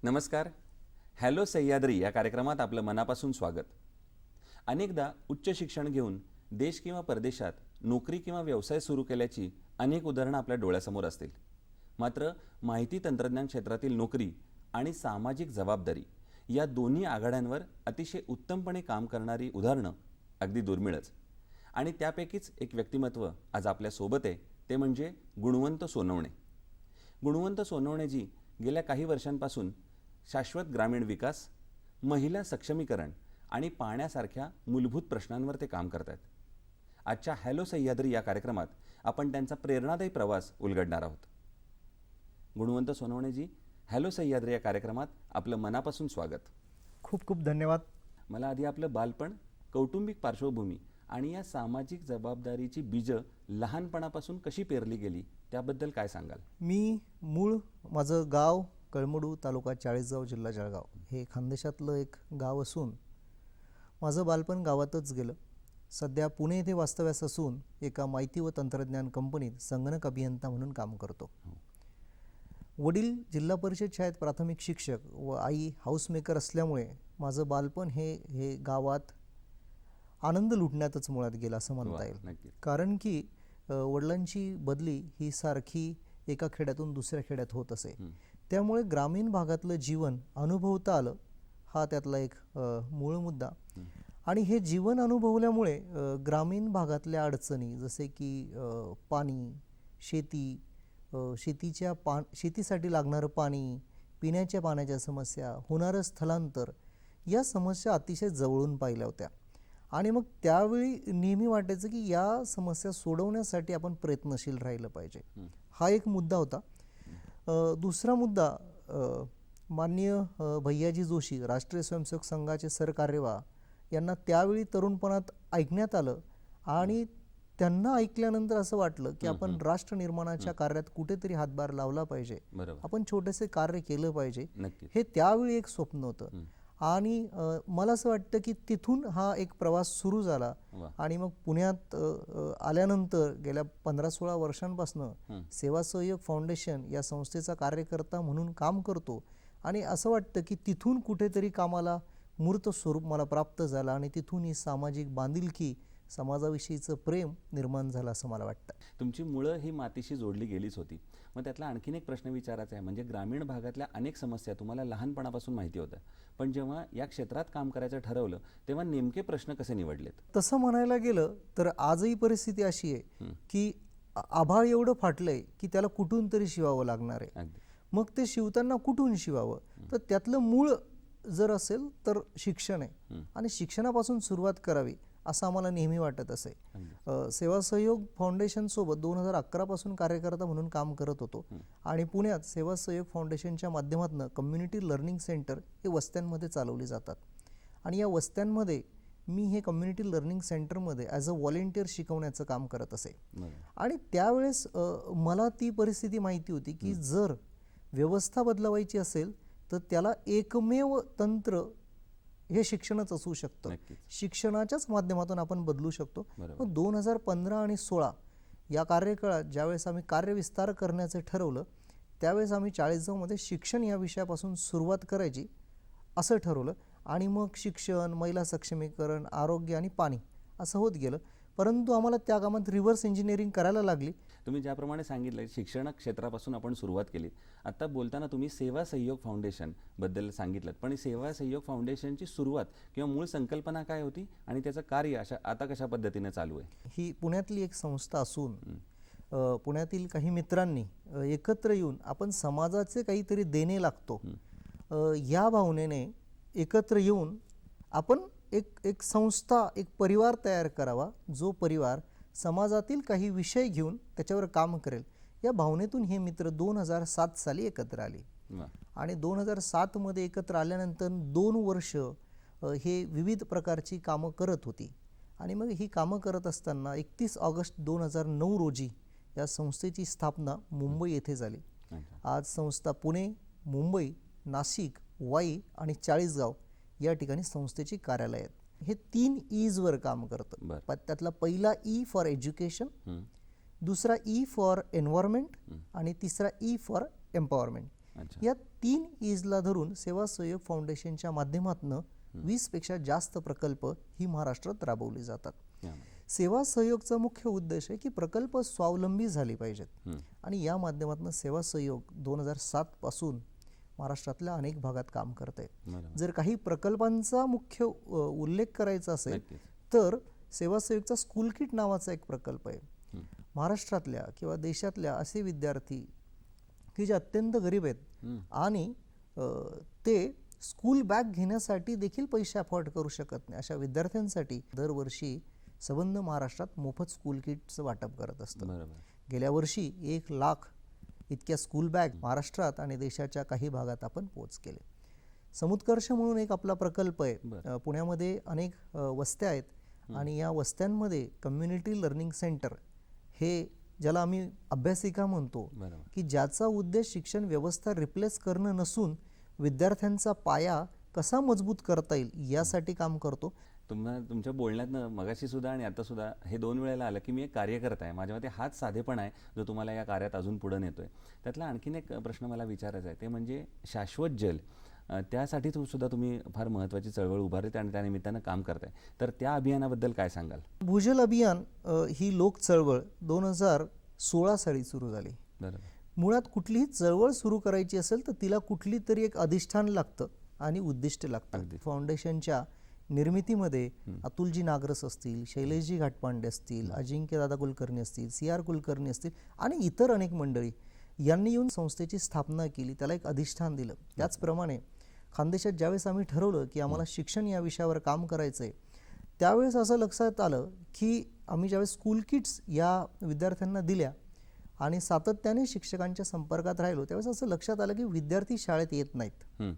नमस्कार. हॅलो सह्याद्री या कार्यक्रमात आपलं मनापासून स्वागत. अनेकदा उच्च शिक्षण घेऊन देश किंवा परदेशात नोकरी किंवा व्यवसाय सुरू केल्याची अनेक उदाहरणं आपल्या डोळ्यासमोर असतील. मात्र माहिती तंत्रज्ञान क्षेत्रातील नोकरी आणि सामाजिक जबाबदारी या दोन्ही आघाड्यांवर अतिशय उत्तमपणे काम करणारी उदाहरणं अगदी दुर्मिळच. आणि त्यापैकीच एक व्यक्तिमत्व आज आपल्यासोबत आहे, ते म्हणजे गुणवंत सोनवणे. गुणवंत सोनवणेजी गेल्या काही वर्षांपासून शाश्वत ग्रामीण विकास, महिला सक्षमीकरण आणि पाण्यासारख्या मूलभूत प्रश्नांवर ते काम करतात. आजच्या हॅलो सह्याद्री या कार्यक्रमात आपण त्यांचा प्रेरणादायी प्रवास उलगडणार आहोत. गुणवंत सोनवणेजी, हॅलो सह्याद्री या कार्यक्रमात आपलं मनापासून स्वागत. खूप खूप धन्यवाद. मला आधी आपलं बालपण, कौटुंबिक पार्श्वभूमी आणि या सामाजिक जबाबदारीची बीजं लहानपणापासून कशी पेरली गेली त्याबद्दल काय सांगाल? मूळ माझं गाव कळमडू, तालुका चाळीसगाव, जिल्हा जळगाव हे खानदेशातलं एक गाव असून माझं बालपण गावातच गेलं. सध्या पुणे येथे वास्तव्यास असून एका माहिती व तंत्रज्ञान कंपनीत संगणक अभियंता म्हणून काम करतो. वडील जिल्हा परिषद शाळेत प्राथमिक शिक्षक व आई हाऊसमेकर असल्यामुळे माझं बालपण हे गावात आनंद लुटण्यातच मुळात गेला असं म्हणता येईल. कारण की वडिलांची बदली ही सारखी एका खेड्यातून दुसऱ्या खेड्यात होत असे. त्यामुळे ग्रामीण भागातलं जीवन अनुभवता आलं, हा त्यातला एक मूळ मुद्दा. आणि हे जीवन अनुभवल्यामुळे ग्रामीण भागातल्या अडचणी जसे की पाणी, शेतीसाठी लागणारं पाणी, पिण्याच्या पाण्याच्या समस्या, होणारं स्थलांतर या समस्या अतिशय जवळून पाहिल्या होत्या. आणि मग त्यावेळी नेहमी वाटायचं की या समस्या सोडवण्यासाठी आपण प्रयत्नशील राहिलं पाहिजे. हा एक मुद्दा होता. दुसरा मुद्दा, माननीय भैयाजी जोशी, राष्ट्रीय स्वयंसेवक संघाचे सरकार्यवाह यांना त्यावेळी तरुणपणात ऐकण्यात आलं आणि त्यांना ऐकल्यानंतर असं वाटलं की आपण राष्ट्र निर्माणाच्या कार्यात कुठेतरी हातभार लावला पाहिजे, आपण छोटेसे कार्य केलं पाहिजे. हे त्यावेळी एक स्वप्न होतं. आणि मला असं वाटतं की तिथून हा एक प्रवास सुरू झाला. आणि मग पुण्यात आल्यानंतर गेल्या 15-16 वर्षांपासून सेवा सहयोग फाउंडेशन या संस्थेचा कार्यकर्ता म्हणून काम करतो. आणि असं वाटतं की तिथून कुठेतरी कामाला मूर्त स्वरूप मला प्राप्त झालं आणि तिथून ही सामाजिक बांधिलकी, समाजाविषयीचं प्रेम निर्माण झालं असं मला वाटतं. तुमची मुळं ही मातीशी जोडली गेलीच होती. मग त्यातला आणखीन एक प्रश्न विचारायचा आहे, म्हणजे ग्रामीण भागातल्या अनेक समस्या तुम्हाला लहानपणापासून माहिती होत्या, पण जेव्हा या क्षेत्रात काम करायचं ठरवलं तेव्हा नेमके प्रश्न कसे निवडलेत? तसं म्हणायला गेलं तर आजही परिस्थिती अशी आहे की आभाळ एवढं फाटलंय की त्याला कुठून तरी शिवावं लागणार आहे. मग ते शिवताना कुठून शिवावं, तर त्यातलं मूळ जर असेल तर शिक्षण आहे आणि शिक्षणापासून सुरुवात करावी असं आम्हाला नेहमी वाटत असे. सेवा सहयोग फाउंडेशन सोबत 2011 पासून कार्यकर्ता म्हणून काम करत होतो. आणि पुण्यात सेवा सहयोग फाउंडेशनच्या माध्यमातून कम्युनिटी लर्निंग सेंटर हे वस्त्यांमध्ये चालवली जातात. आणि या वस्त्यांमध्ये मी हे कम्युनिटी लर्निंग सेंटरमध्ये ॲज अ व्हॉलेंटियर शिकवण्याचं काम करत असे. आणि त्यावेळेस मला ती परिस्थिती माहिती होती की जर व्यवस्था बदलवायची असेल तर त्याला एकमेव तंत्र हे शिक्षणच असू शकतं. शिक्षणाच्याच माध्यमातून आपण बदलू शकतो. मग 2015 आणि 16 या कार्यकाळात ज्यावेळेस आम्ही कार्यविस्तार करण्याचं ठरवलं त्यावेळेस आम्ही चाळीसगावमध्ये शिक्षण या विषयापासून सुरुवात करायची असं ठरवलं. आणि मग शिक्षण, महिला सक्षमीकरण, आरोग्य आणि पाणी असं होत गेलं. परंतु आम्हाला त्या कामात रिव्हर्स इंजिनिअरिंग करायला लागली. तुम्ही ज्याप्रमाणे सांगितलं शिक्षण क्षेत्रापासून आपण सुरुवात केली. आता बोलताना तुम्ही सेवा सहयोग फाउंडेशन बद्दल सांगितलं, पण सेवा सहयोग फाउंडेशनची सुरुवात किंवा मूळ संकल्पना काय होती आणि त्याचं कार्य आता कशा पद्धतीने चालू आहे? ही पुण्यातली एक संस्था असून पुण्यातील काही मित्रांनी एकत्र येऊन आपण समाजाचे काहीतरी देणे लागतो या भावनेने एकत्र येऊन आपण एक संस्था, एक परिवार तयार करावा, जो परिवार समाजातील काही विषय घेऊन त्याच्यावर काम करेल. या भावनेतून हे मित्र 2007 साली एकत्र आले आणि 2007 मध्ये एकत्र आल्यानंतर 2 वर्ष हे विविध प्रकारची कामं करत होती. आणि मग ही कामं करत असताना 31 ऑगस्ट 2009 रोजी या संस्थेची स्थापना मुंबई येथे झाली. आज संस्था पुणे, मुंबई, नाशिक, वाई आणि चाळीसगाव या ठिकाणी संस्थेची कार्यालय आहेत. हे 3 E's वर काम करतं. त्यातला पहिला E फॉर एज्युकेशन, दुसरा E फॉर एन्व्हायरमेंट आणि तिसरा E फॉर एम्पॉवरमेंट. या 3 E's ला धरून सेवा सहयोग फाउंडेशनच्या माध्यमातून 20 पेक्षा जास्त प्रकल्प ही महाराष्ट्रात राबवले जातात. सेवा सहयोगचा मुख्य उद्देश आहे की प्रकल्प स्वावलंबी झाले पाहिजेत आणि या माध्यमातून सेवा सहयोग 2007 पासून महाराष्ट्रातल्या अनेक भागात काम करत आहे. जर काही प्रकल्पांचा मुख्य उल्लेख करायचा असेल तर सेवा सहयोगचा स्कूल किट नावाचा एक प्रकल्प आहे. महाराष्ट्रातल्या किंवा देशातल्या असे विद्यार्थी की जे अत्यंत गरीब आहेत आणि ते स्कूल बॅग घेण्यासाठी देखील पैसे अफोर्ड करू शकत नाही, अशा विद्यार्थ्यांसाठी दरवर्षी संबंध महाराष्ट्रात मोफत स्कूल किटचं वाटप करत असतं. गेल्या वर्षी 1 लाख इतक्या स्कूल बॅग महाराष्ट्रात आणि देशाच्या काही भागात आपण पोच केले. समुत्कर्ष म्हणून एक आपला प्रकल्प आहे. पुण्यामध्ये अनेक वस्त्या आहेत आणि या वस्त्यांमध्ये कम्युनिटी लर्निंग सेंटर, हे ज्याला आम्ही अभ्यासिका म्हणतो, की ज्याचा उद्देश शिक्षण व्यवस्था रिप्लेस करणं नसून विद्यार्थ्यांचा पाया कसा मजबूत करता येईल यासाठी काम करतो. तुमच्या बोलण्यातनं मगाशी सुद्धा आणि आता सुद्धा हे 2 वेळेला आलं की मी एक कार्यकर्ता आहे. माझ्या मते हाच साधेपण आहे जो तुम्हाला या कार्यात अजून पुढे नेतोय. त्यातला आणखीन एक प्रश्न मला विचारायचा आहे, ते म्हणजे शाश्वत जल. त्यासाठी सुद्धा तुम्ही फार महत्त्वाची चळवळ उभारली आणि त्या निमित्तानं काम करताय, तर त्या अभियानाबद्दल काय सांगाल? भूजल अभियान ही लोक चळवळ 2016 साली सुरू झाली. मुळात कुठलीही चळवळ सुरू करायची असेल तर तिला कुठली तरी एक अधिष्ठान लागतं आणि उद्दिष्ट लागतं. फाउंडेशनच्या निर्मितीमध्ये अतुलजी नागरस असतील, शैलेशजी घाटपांडे असतील, अजिंक्य दादा कुलकर्णी असतील, CR कुलकर्णी असतील आणि इतर अनेक मंडळी यांनी येऊन संस्थेची स्थापना केली, त्याला एक अधिष्ठान दिलं. त्याचप्रमाणे खानदेशात ज्यावेळेस आम्ही ठरवलं की आम्हाला शिक्षण या विषयावर काम करायचं आहे, त्यावेळेस असं लक्षात आलं की आम्ही ज्यावेळेस स्कूल किट्स या विद्यार्थ्यांना दिल्या आणि सातत्याने शिक्षकांच्या संपर्कात राहिलो, त्यावेळेस असं लक्षात आलं की विद्यार्थी शाळेत येत नाहीत.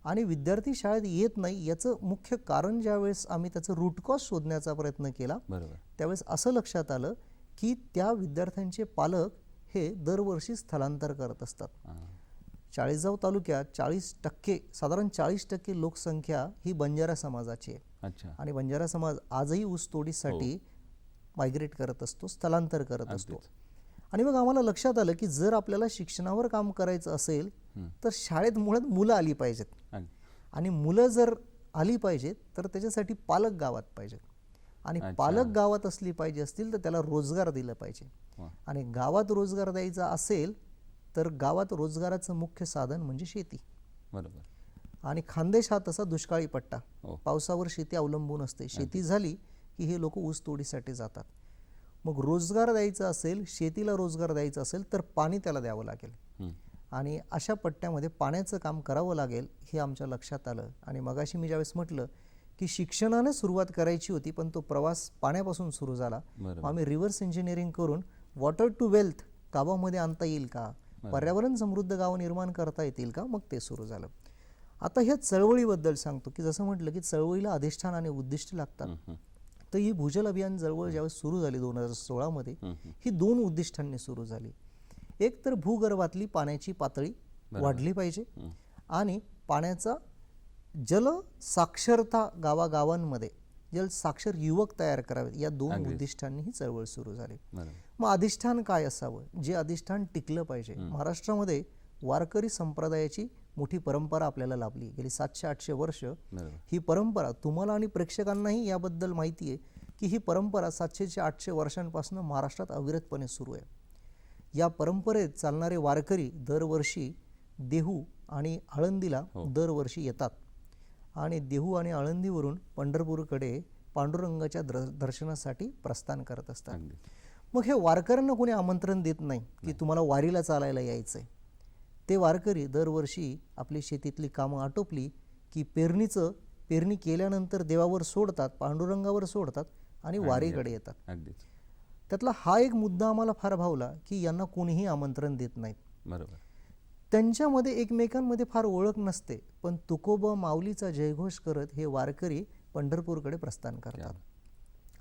आणि विद्यार्थी शाळेत येत नाही याचं मुख्य कारण ज्यावेळेस आम्ही त्याचं रूट कॉज शोधण्याचा प्रयत्न केला, त्यावेळेस असं लक्षात आलं की त्या विद्यार्थ्यांचे पालक हे दरवर्षी स्थलांतर करत असतात. चाळीसगाव तालुक्यात 40% साधारण 40% लोकसंख्या ही बंजारा समाजाची आहे आणि बंजारा समाज आजही ऊसतोडीसाठी मायग्रेट करत असतो, स्थलांतर करत असतो. आणि मग आम्हाला लक्षात आलं की जर आपल्याला शिक्षणावर काम करायचं असेल तर शाळेत मुळात मुलं आली पाहिजेत आणि मुलं जर आली पाहिजेत तर त्याच्यासाठी पालक गावात पाहिजेत आणि पालक गावात असली पाहिजे असतील तर त्याला रोजगार दिला पाहिजे आणि गावात रोजगार द्यायचा असेल तर गावात रोजगाराचं मुख्य साधन म्हणजे शेती. आणि खानदेश हा तसा दुष्काळी पट्टा, पावसावर शेती अवलंबून असते. शेती झाली की हे लोक ऊस तोडीसाठी जातात. मग रोजगार द्यायचा असेल, शेतीला रोजगार द्यायचा असेल तर पाणी त्याला द्यावं लागेल आणि अशा पट्ट्यामध्ये पाण्याचं काम करावं लागेल हे आमच्या लक्षात आलं. आणि मगाशी मी ज्यावेळेस म्हटलं की शिक्षणाने सुरुवात करायची होती पण तो प्रवास पाण्यापासून सुरू झाला. आम्ही रिव्हर्स इंजिनिअरिंग करून वॉटर टू वेल्थ गावामध्ये आणता येईल का, पर्यावरण समृद्ध गाव निर्माण करता येतील का, मग ते सुरू झालं. आता ह्या चळवळीबद्दल सांगतो की जसं म्हटलं की चळवळीला अधिष्ठान आणि उद्दिष्ट लागतात. तर ही भूजल अभियान चळवळ ज्यावेळेस सुरू झाली 2016 मध्ये, ही 2 उद्दिष्टांनी सुरू झाली. एक तर भूगर्भातली पाण्याची पातळी वाढली पाहिजे आणि पाण्याचा जल साक्षरता गावागावांमध्ये जल साक्षर युवक तयार करावेत, या 2 उद्दिष्टांनी ही चळवळ सुरू झाली. मग अधिष्ठान काय असावं, जे अधिष्ठान टिकलं पाहिजे. महाराष्ट्रामध्ये वारकरी संप्रदायाची मोठी परंपरा आपल्याला लाभली गेली 700-800 वर्ष. ही परंपरा तुम्हाला आणि प्रेक्षकांनाही याबद्दल माहिती आहे की ही परंपरा 700-800 वर्षांपासून महाराष्ट्रात अविरतपणे सुरू आहे. या परंपरेत चालणारे वारकरी दरवर्षी देहू आणि आळंदीला दरवर्षी येतात आणि देहू आणि आळंदीवरून पंढरपूरकडे पांडुरंगाच्या दर्शनासाठी प्रस्थान करत असतात. मग हे वारकऱ्यांना कोणी आमंत्रण देत नाही की तुम्हाला वारीला चालायला यायचं आहे. ते वारकरी दरवर्षी आपली शेतीतली कामं आटोपली की पेरणी केल्यानंतर देवावर सोडतात, पांडुरंगावर सोडतात आणि वारीकडे येतात. अगदीच त्यातला हा एक मुद्दा आम्हाला फार भावला की यांना कोणीही आमंत्रण देत नाहीत. बरोबर. त्यांच्यामध्ये एकमेकांमध्ये फार ओळख नसते, पण तुकोबा माऊलीचा जयघोष करत हे वारकरी पंढरपूरकडे प्रस्थान करतात.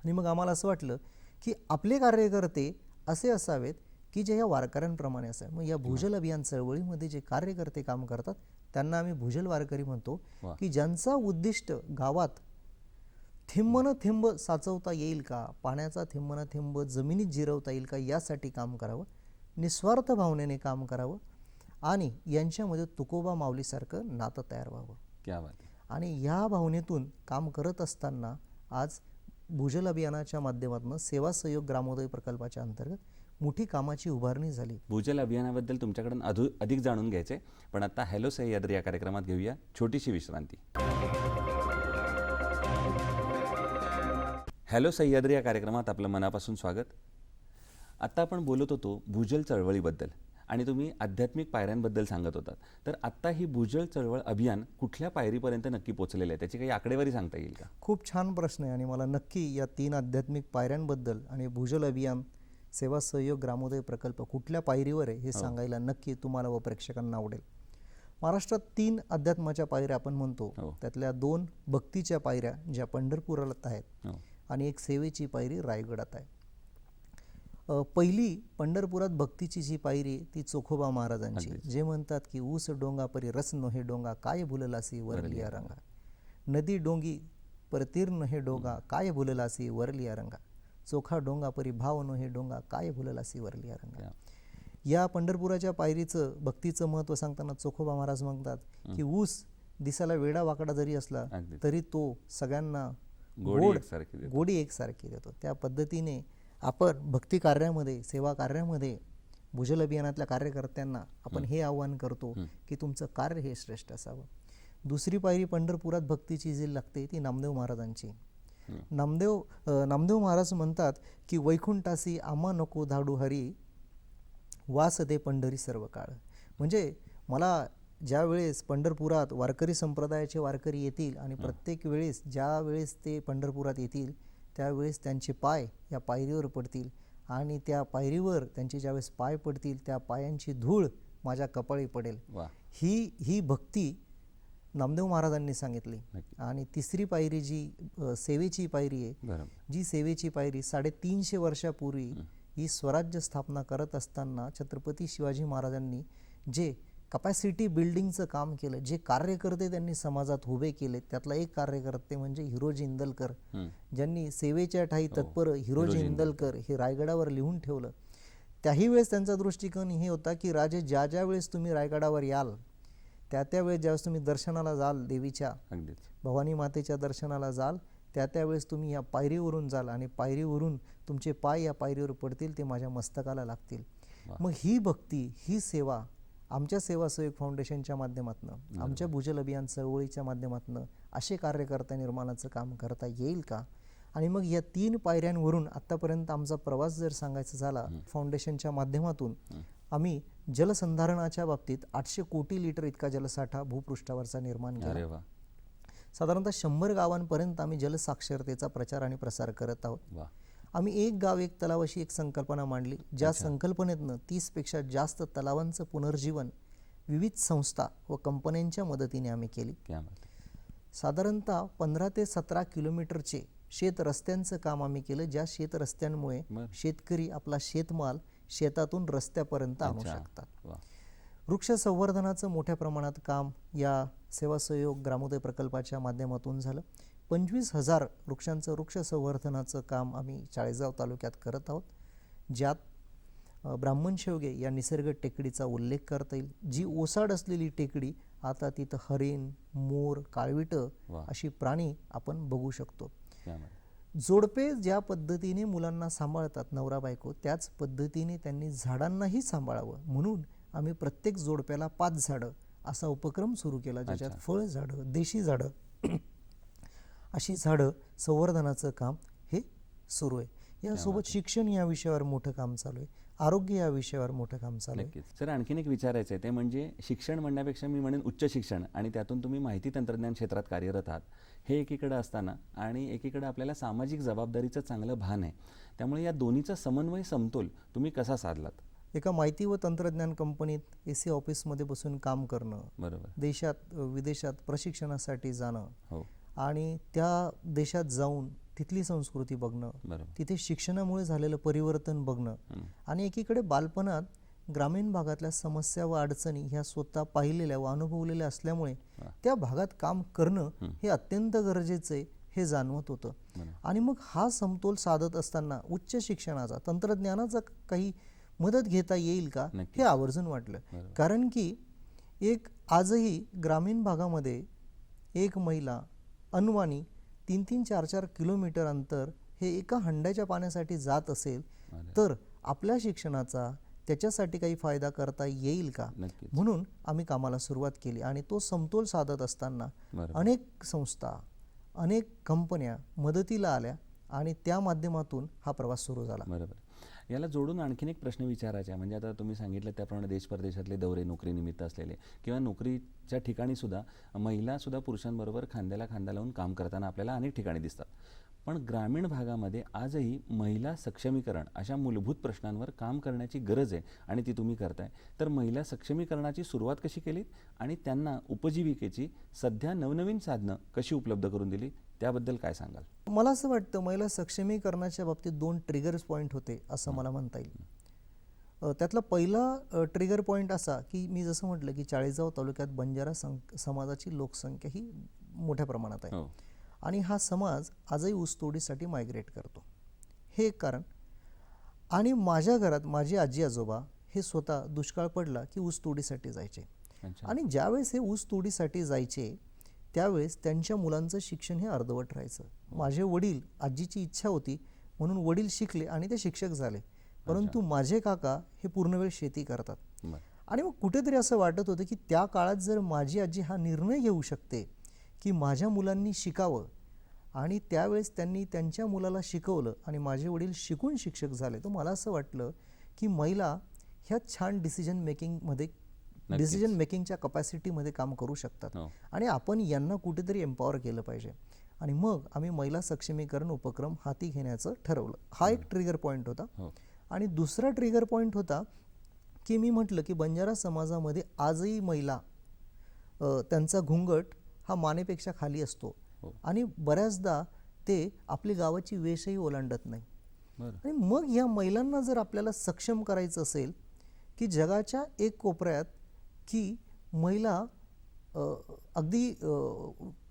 आणि मग आम्हाला असं वाटलं की आपले कार्यकर्ते असे असावेत की जे या वारकऱ्यांप्रमाणे असावे. मग या भूजल अभियान चळवळीमध्ये जे कार्यकर्ते काम करतात त्यांना आम्ही भूजल वारकरी म्हणतो, की ज्यांचा उद्दिष्ट गावात थेंब न थेंब साचवता येईल का, पाण्याचा थेंब न थेंब जमिनीत जिरवता येईल का, यासाठी काम करावं, निस्वार्थ भावनेने काम करावं आणि यांच्यामध्ये तुकोबा माऊलीसारखं नातं तयार व्हावं. क्या बात आहे. आणि या भावनेतून काम करत असताना आज भूजल अभियानाच्या माध्यमातून सेवा सहयोग ग्रामोदय प्रकल्पाच्या अंतर्गत मोठी कामाची उभारणी झाली. भूजल अभियानाबद्दल तुमच्याकडून अधिक जाणून घ्यायचे, पण आता हॅलो सह्याद्री या कार्यक्रमात घेऊया छोटीशी विश्रांती. हॅलो सह्याद्री या कार्यक्रमात आपलं मनापासून स्वागत. आत्ता आपण बोलत होतो भूजल चळवळीबद्दल आणि तुम्ही आध्यात्मिक पायऱ्यांबद्दल सांगत होतात. तर आत्ता ही भूजल चळवळ अभियान कुठल्या पायरीपर्यंत नक्की पोहोचलेलं आहे, त्याची काही आकडेवारी सांगता येईल का? खूप छान प्रश्न आहे आणि मला नक्की या 3 आध्यात्मिक पायऱ्यांबद्दल आणि भूजल अभियान, सेवा सहयोग ग्रामोदय प्रकल्प कुठल्या पायरीवर आहे हे सांगायला नक्की तुम्हाला व प्रेक्षकांना आवडेल. महाराष्ट्रात 3 अध्यात्माच्या पायऱ्या आपण म्हणतो, त्यातल्या 2 भक्तीच्या पायऱ्या ज्या पंढरपुरात आहेत आणि एक सेवेची पायरी रायगडात आहे. पहिली पंढरपुरात भक्तीची जी पायरी ती चोखोबा महाराजांची, जे म्हणतात की ऊस डोंगा परी रस नोहे डोंगा काय भुललासी वरलिया रंगा, नदी डोंगी पर तीर नोहे डोंगा काय भुललासी वरलिया रंगा, चोखा डोंगा परी भाव नोहे डोंगा काय भुललासी वरलिया रंगा. या पंढरपुराच्या पायरीचं भक्तीचं महत्त्व सांगताना चोखोबा महाराज म्हणतात की ऊस दिसायला वेडा वाकडा जरी असला तरी तो सगळ्यांना गोडी एकसारखी देतो. त्या पद्धतीने आपण भक्ती कार्यामध्ये, सेवा कार्यामध्ये भूजल अभियानातल्या कार्यकर्त्यांना आपण हे आव्हान करतो की तुमचं कार्य हे श्रेष्ठ असावं. दुसरी पायरी पंढरपुरात भक्तीची जी लागते ती नामदेव महाराजांची. नामदेव महाराज म्हणतात की वैकुंठासी आम्हा नको धाडू हरी, वास दे पंढरी सर्व काळ. म्हणजे मला ज्या वेळेस पंढरपुरात वारकरी संप्रदायाचे वारकरी येतील आणि प्रत्येक वेळेस ज्या वेळेस ते पंढरपुरात येतील त्यावेळेस त्यांचे पाय या पायरीवर पडतील आणि त्या पायरीवर त्यांचे ज्यावेळेस पाय पडतील त्या पायांची धूळ माझ्या कपाळी पडेल. ही भक्ती नामदेव महाराजांनी सांगितली. आणि तिसरी पायरी जी सेवेची पायरी आहे, जी सेवेची पायरी 350 वर्षापूर्वी ही स्वराज्य स्थापना करत असताना छत्रपती शिवाजी महाराजांनी जे कपॅसिटी बिल्डिंगचं काम केलं, जे कार्यकर्ते त्यांनी समाजात उभे केले, त्यातला एक कार्यकर्ते म्हणजे हिरोजी इंदलकर, ज्यांनी सेवेच्या ठाई तत्पर हिरोजी इंदलकर हे रायगडावर लिहून ठेवलं. त्याही वेळेस त्यांचा दृष्टिकोन हे होता की राजे ज्या ज्या वेळेस तुम्ही रायगडावर याल त्या वेळेस ज्यावेळेस तुम्ही दर्शनाला जाल, देवीच्या भवानी मातेच्या दर्शनाला जाल, त्यावेळेस तुम्ही या पायरीवरून जाल आणि पायरीवरून तुमचे पाय या पायरीवर पडतील, ते माझ्या मस्तकाला लागतील. मग ही भक्ती, ही सेवा आमच्या सेवा सहयोग फाउंडेशनच्या माध्यमातून, आमच्या भूजल अभियान चळवळीच्या माध्यमातून असे कार्यकर्ता निर्माणाचं काम करता येईल का? आणि मग या 3 पायऱ्यांवरून आत्तापर्यंत आमचा प्रवास जर सांगायचा झाला, फाउंडेशनच्या माध्यमातून आम्ही जलसंधारणाच्या बाबतीत 800 कोटी लिटर इतका जलसाठा भूपृष्ठावरचा निर्माण केला. साधारणतः 100 गावांपर्यंत आम्ही जलसाक्षरतेचा प्रचार आणि प्रसार करत आहोत. आम्ही एक गाव एक तलाव अशी एक संकल्पना मांडली, ज्या संकल्पनेतनं 30 पेक्षा जास्त तलावांचं पुनर्जीवन विविध संस्था व कंपन्यांच्या मदतीने आम्ही केली. साधारणतः 15 ते 17 किलोमीटरचे शेत रस्त्यांचं काम आम्ही केलं, ज्या शेत रस्त्यांमुळे शेतकरी आपला शेतमाल शेतातून रस्त्यापर्यंत आणू शकतात. वृक्ष संवर्धनाचं मोठ्या प्रमाणात काम या सेवा सहयोग ग्रामोदय प्रकल्पाच्या माध्यमातून झालं. 25,000 वृक्षांचं वृक्ष संवर्धनाचं काम आम्ही चाळीसगाव तालुक्यात करत आहोत, ज्यात ब्राह्मणशेवगे या निसर्ग टेकडीचा उल्लेख करता येईल. जी ओसाड असलेली टेकडी आता तिथं हरिण, मोर, काळविटं अशी प्राणी आपण बघू शकतो. जोडपे ज्या पद्धतीने मुलांना सांभाळतात नवरा बायको, त्याच पद्धतीने त्यांनी झाडांनाही सांभाळावं म्हणून आम्ही प्रत्येक जोडप्याला 5 झाडं असा उपक्रम सुरू केला, ज्याच्यात फळ झाडं, देशी झाडं अशी झाडं संवर्धनाचं काम हे सुरू आहे. यासोबत शिक्षण या विषयावर मोठं काम चालू आहे, आरोग्य या विषयावर मोठं काम चालू आहे. नक्कीच सर, आणखीन एक विचारायचं आहे, ते म्हणजे शिक्षण म्हणण्यापेक्षा मी म्हणेन उच्च शिक्षण, आणि त्यातून तुम्ही माहिती तंत्रज्ञान क्षेत्रात कार्यरत आहात. हे एकीकडे असताना आणि एकीकडे आपल्याला सामाजिक जबाबदारीचं चांगलं भान आहे. त्यामुळे या दोन्हीचा समन्वय, समतोल तुम्ही कसा साधलात? एका माहिती व तंत्रज्ञान कंपनीत AC ऑफिसमध्ये बसून काम करणं, बरोबर. देशात विदेशात प्रशिक्षणासाठी जाणं हो. आणि त्या देशात जाऊन तिथली संस्कृती बघणं, बरोबर. तिथे शिक्षणामुळे झालेलं परिवर्तन बघणं आणि एकीकडे बालपणात ग्रामीण भागातल्या समस्या व अडचणी ह्या स्वतः पाहिलेल्या व अनुभवलेल्या असल्यामुळे त्या भागात काम करणं हे अत्यंत गरजेचं आहे हे जाणवत होतं. आणि मग हा समतोल साधत असताना उच्च शिक्षणाचा, तंत्रज्ञानाचा काही मदत घेता येईल का हे आवर्जून वाटलं. कारण की आजही ग्रामीण भागामध्ये एक महिला अनवाणी 3-3, 4-4 किलोमीटर अंतर हे एका हंड्याच्या पाण्यासाठी जात असेल तर आपल्या शिक्षणाचा त्याच्यासाठी काही फायदा करता येईल का, म्हणून आम्ही कामाला सुरुवात केली. आणि तो समतोल साधत असताना अनेक संस्था, अनेक कंपन्या मदतीला आल्या आणि त्या माध्यमातून हा प्रवास सुरू झाला. बरोबर. याला जोडून आणखीन एक प्रश्न विचारायचा आहे. म्हणजे आता तुम्ही सांगितलं त्याप्रमाणे देश परदेशातले दौरे, नोकरीनिमित्त असलेले किंवा नोकरीच्या ठिकाणी सुद्धा महिलासुद्धा पुरुषांबरोबर खांद्याला खांदा लावून काम करताना आपल्याला अनेक ठिकाणी दिसतात. पण ग्रामीण भागामध्ये आजही महिला सक्षमीकरण अशा मूलभूत प्रश्नांवर काम करण्याची गरज आहे आणि ती तुम्ही करताय. तर महिला सक्षमीकरणाची सुरुवात कशी केलीत आणि त्यांना उपजीविकेची सध्या नवनवीन साधनं कशी उपलब्ध करून दिली, त्याबद्दल काय सांगाल? मला असं वाटतं महिला सक्षमीकरणाच्या बाबतीत 2 ट्रिगर्स पॉईंट होते असं मला म्हणता येईल. त्यातला पहिला ट्रिगर पॉईंट असा की मी जसं म्हटलं की चाळीसगाव तालुक्यात बंजारा समाजाची लोकसंख्या ही मोठ्या प्रमाणात आहे आणि हा समाज आजही ऊसतोडीसाठी मायग्रेट करतो, हे एक कारण. आणि माझ्या घरात माझे आजी आजोबा हे स्वतः दुष्काळ पडला की ऊसतोडीसाठी जायचे आणि ज्यावेळेस हे ऊसतोडीसाठी जायचे त्यावेळेस त्यांच्या मुलांचं शिक्षण हे अर्धवट राहायचं. माझे वडील, आजीची इच्छा होती म्हणून वडील शिकले आणि ते शिक्षक झाले, परंतु माझे काका हे पूर्णवेळ शेती करतात. आणि मग कुठेतरी असं वाटत होतं की त्या काळात जर माझी आजी हा निर्णय घेऊ शकते की माझ्या मुलांनी शिकावं आणि त्यावेळेस त्यांनी त्यांच्या मुलाला शिकवलं आणि माझे वडील शिकून शिक्षक झाले, तर मला असं वाटलं की महिला ह्या छान डिसिजन मेकिंगच्या कपॅसिटीमध्ये काम करू शकतात आणि आपण यांना कुठेतरी एम्पॉवर केलं पाहिजे. आणि मग आम्ही महिला सक्षमीकरण उपक्रम हाती घेण्याचं ठरवलं. हा एक ट्रिगर पॉईंट होता. आणि दुसरा ट्रिगर पॉईंट होता की मी म्हटलं की बंजारा समाजामध्ये आजही महिला त्यांचा घुंगट हा मानेपेक्षा खाली असतो आणि बऱ्याचदा ते आपली गावाची वेशही ओलांडत नाही. आणि मग या महिलांना जर आपल्याला सक्षम करायचं असेल की जगाच्या एक कोपऱ्यात की महिला अगदी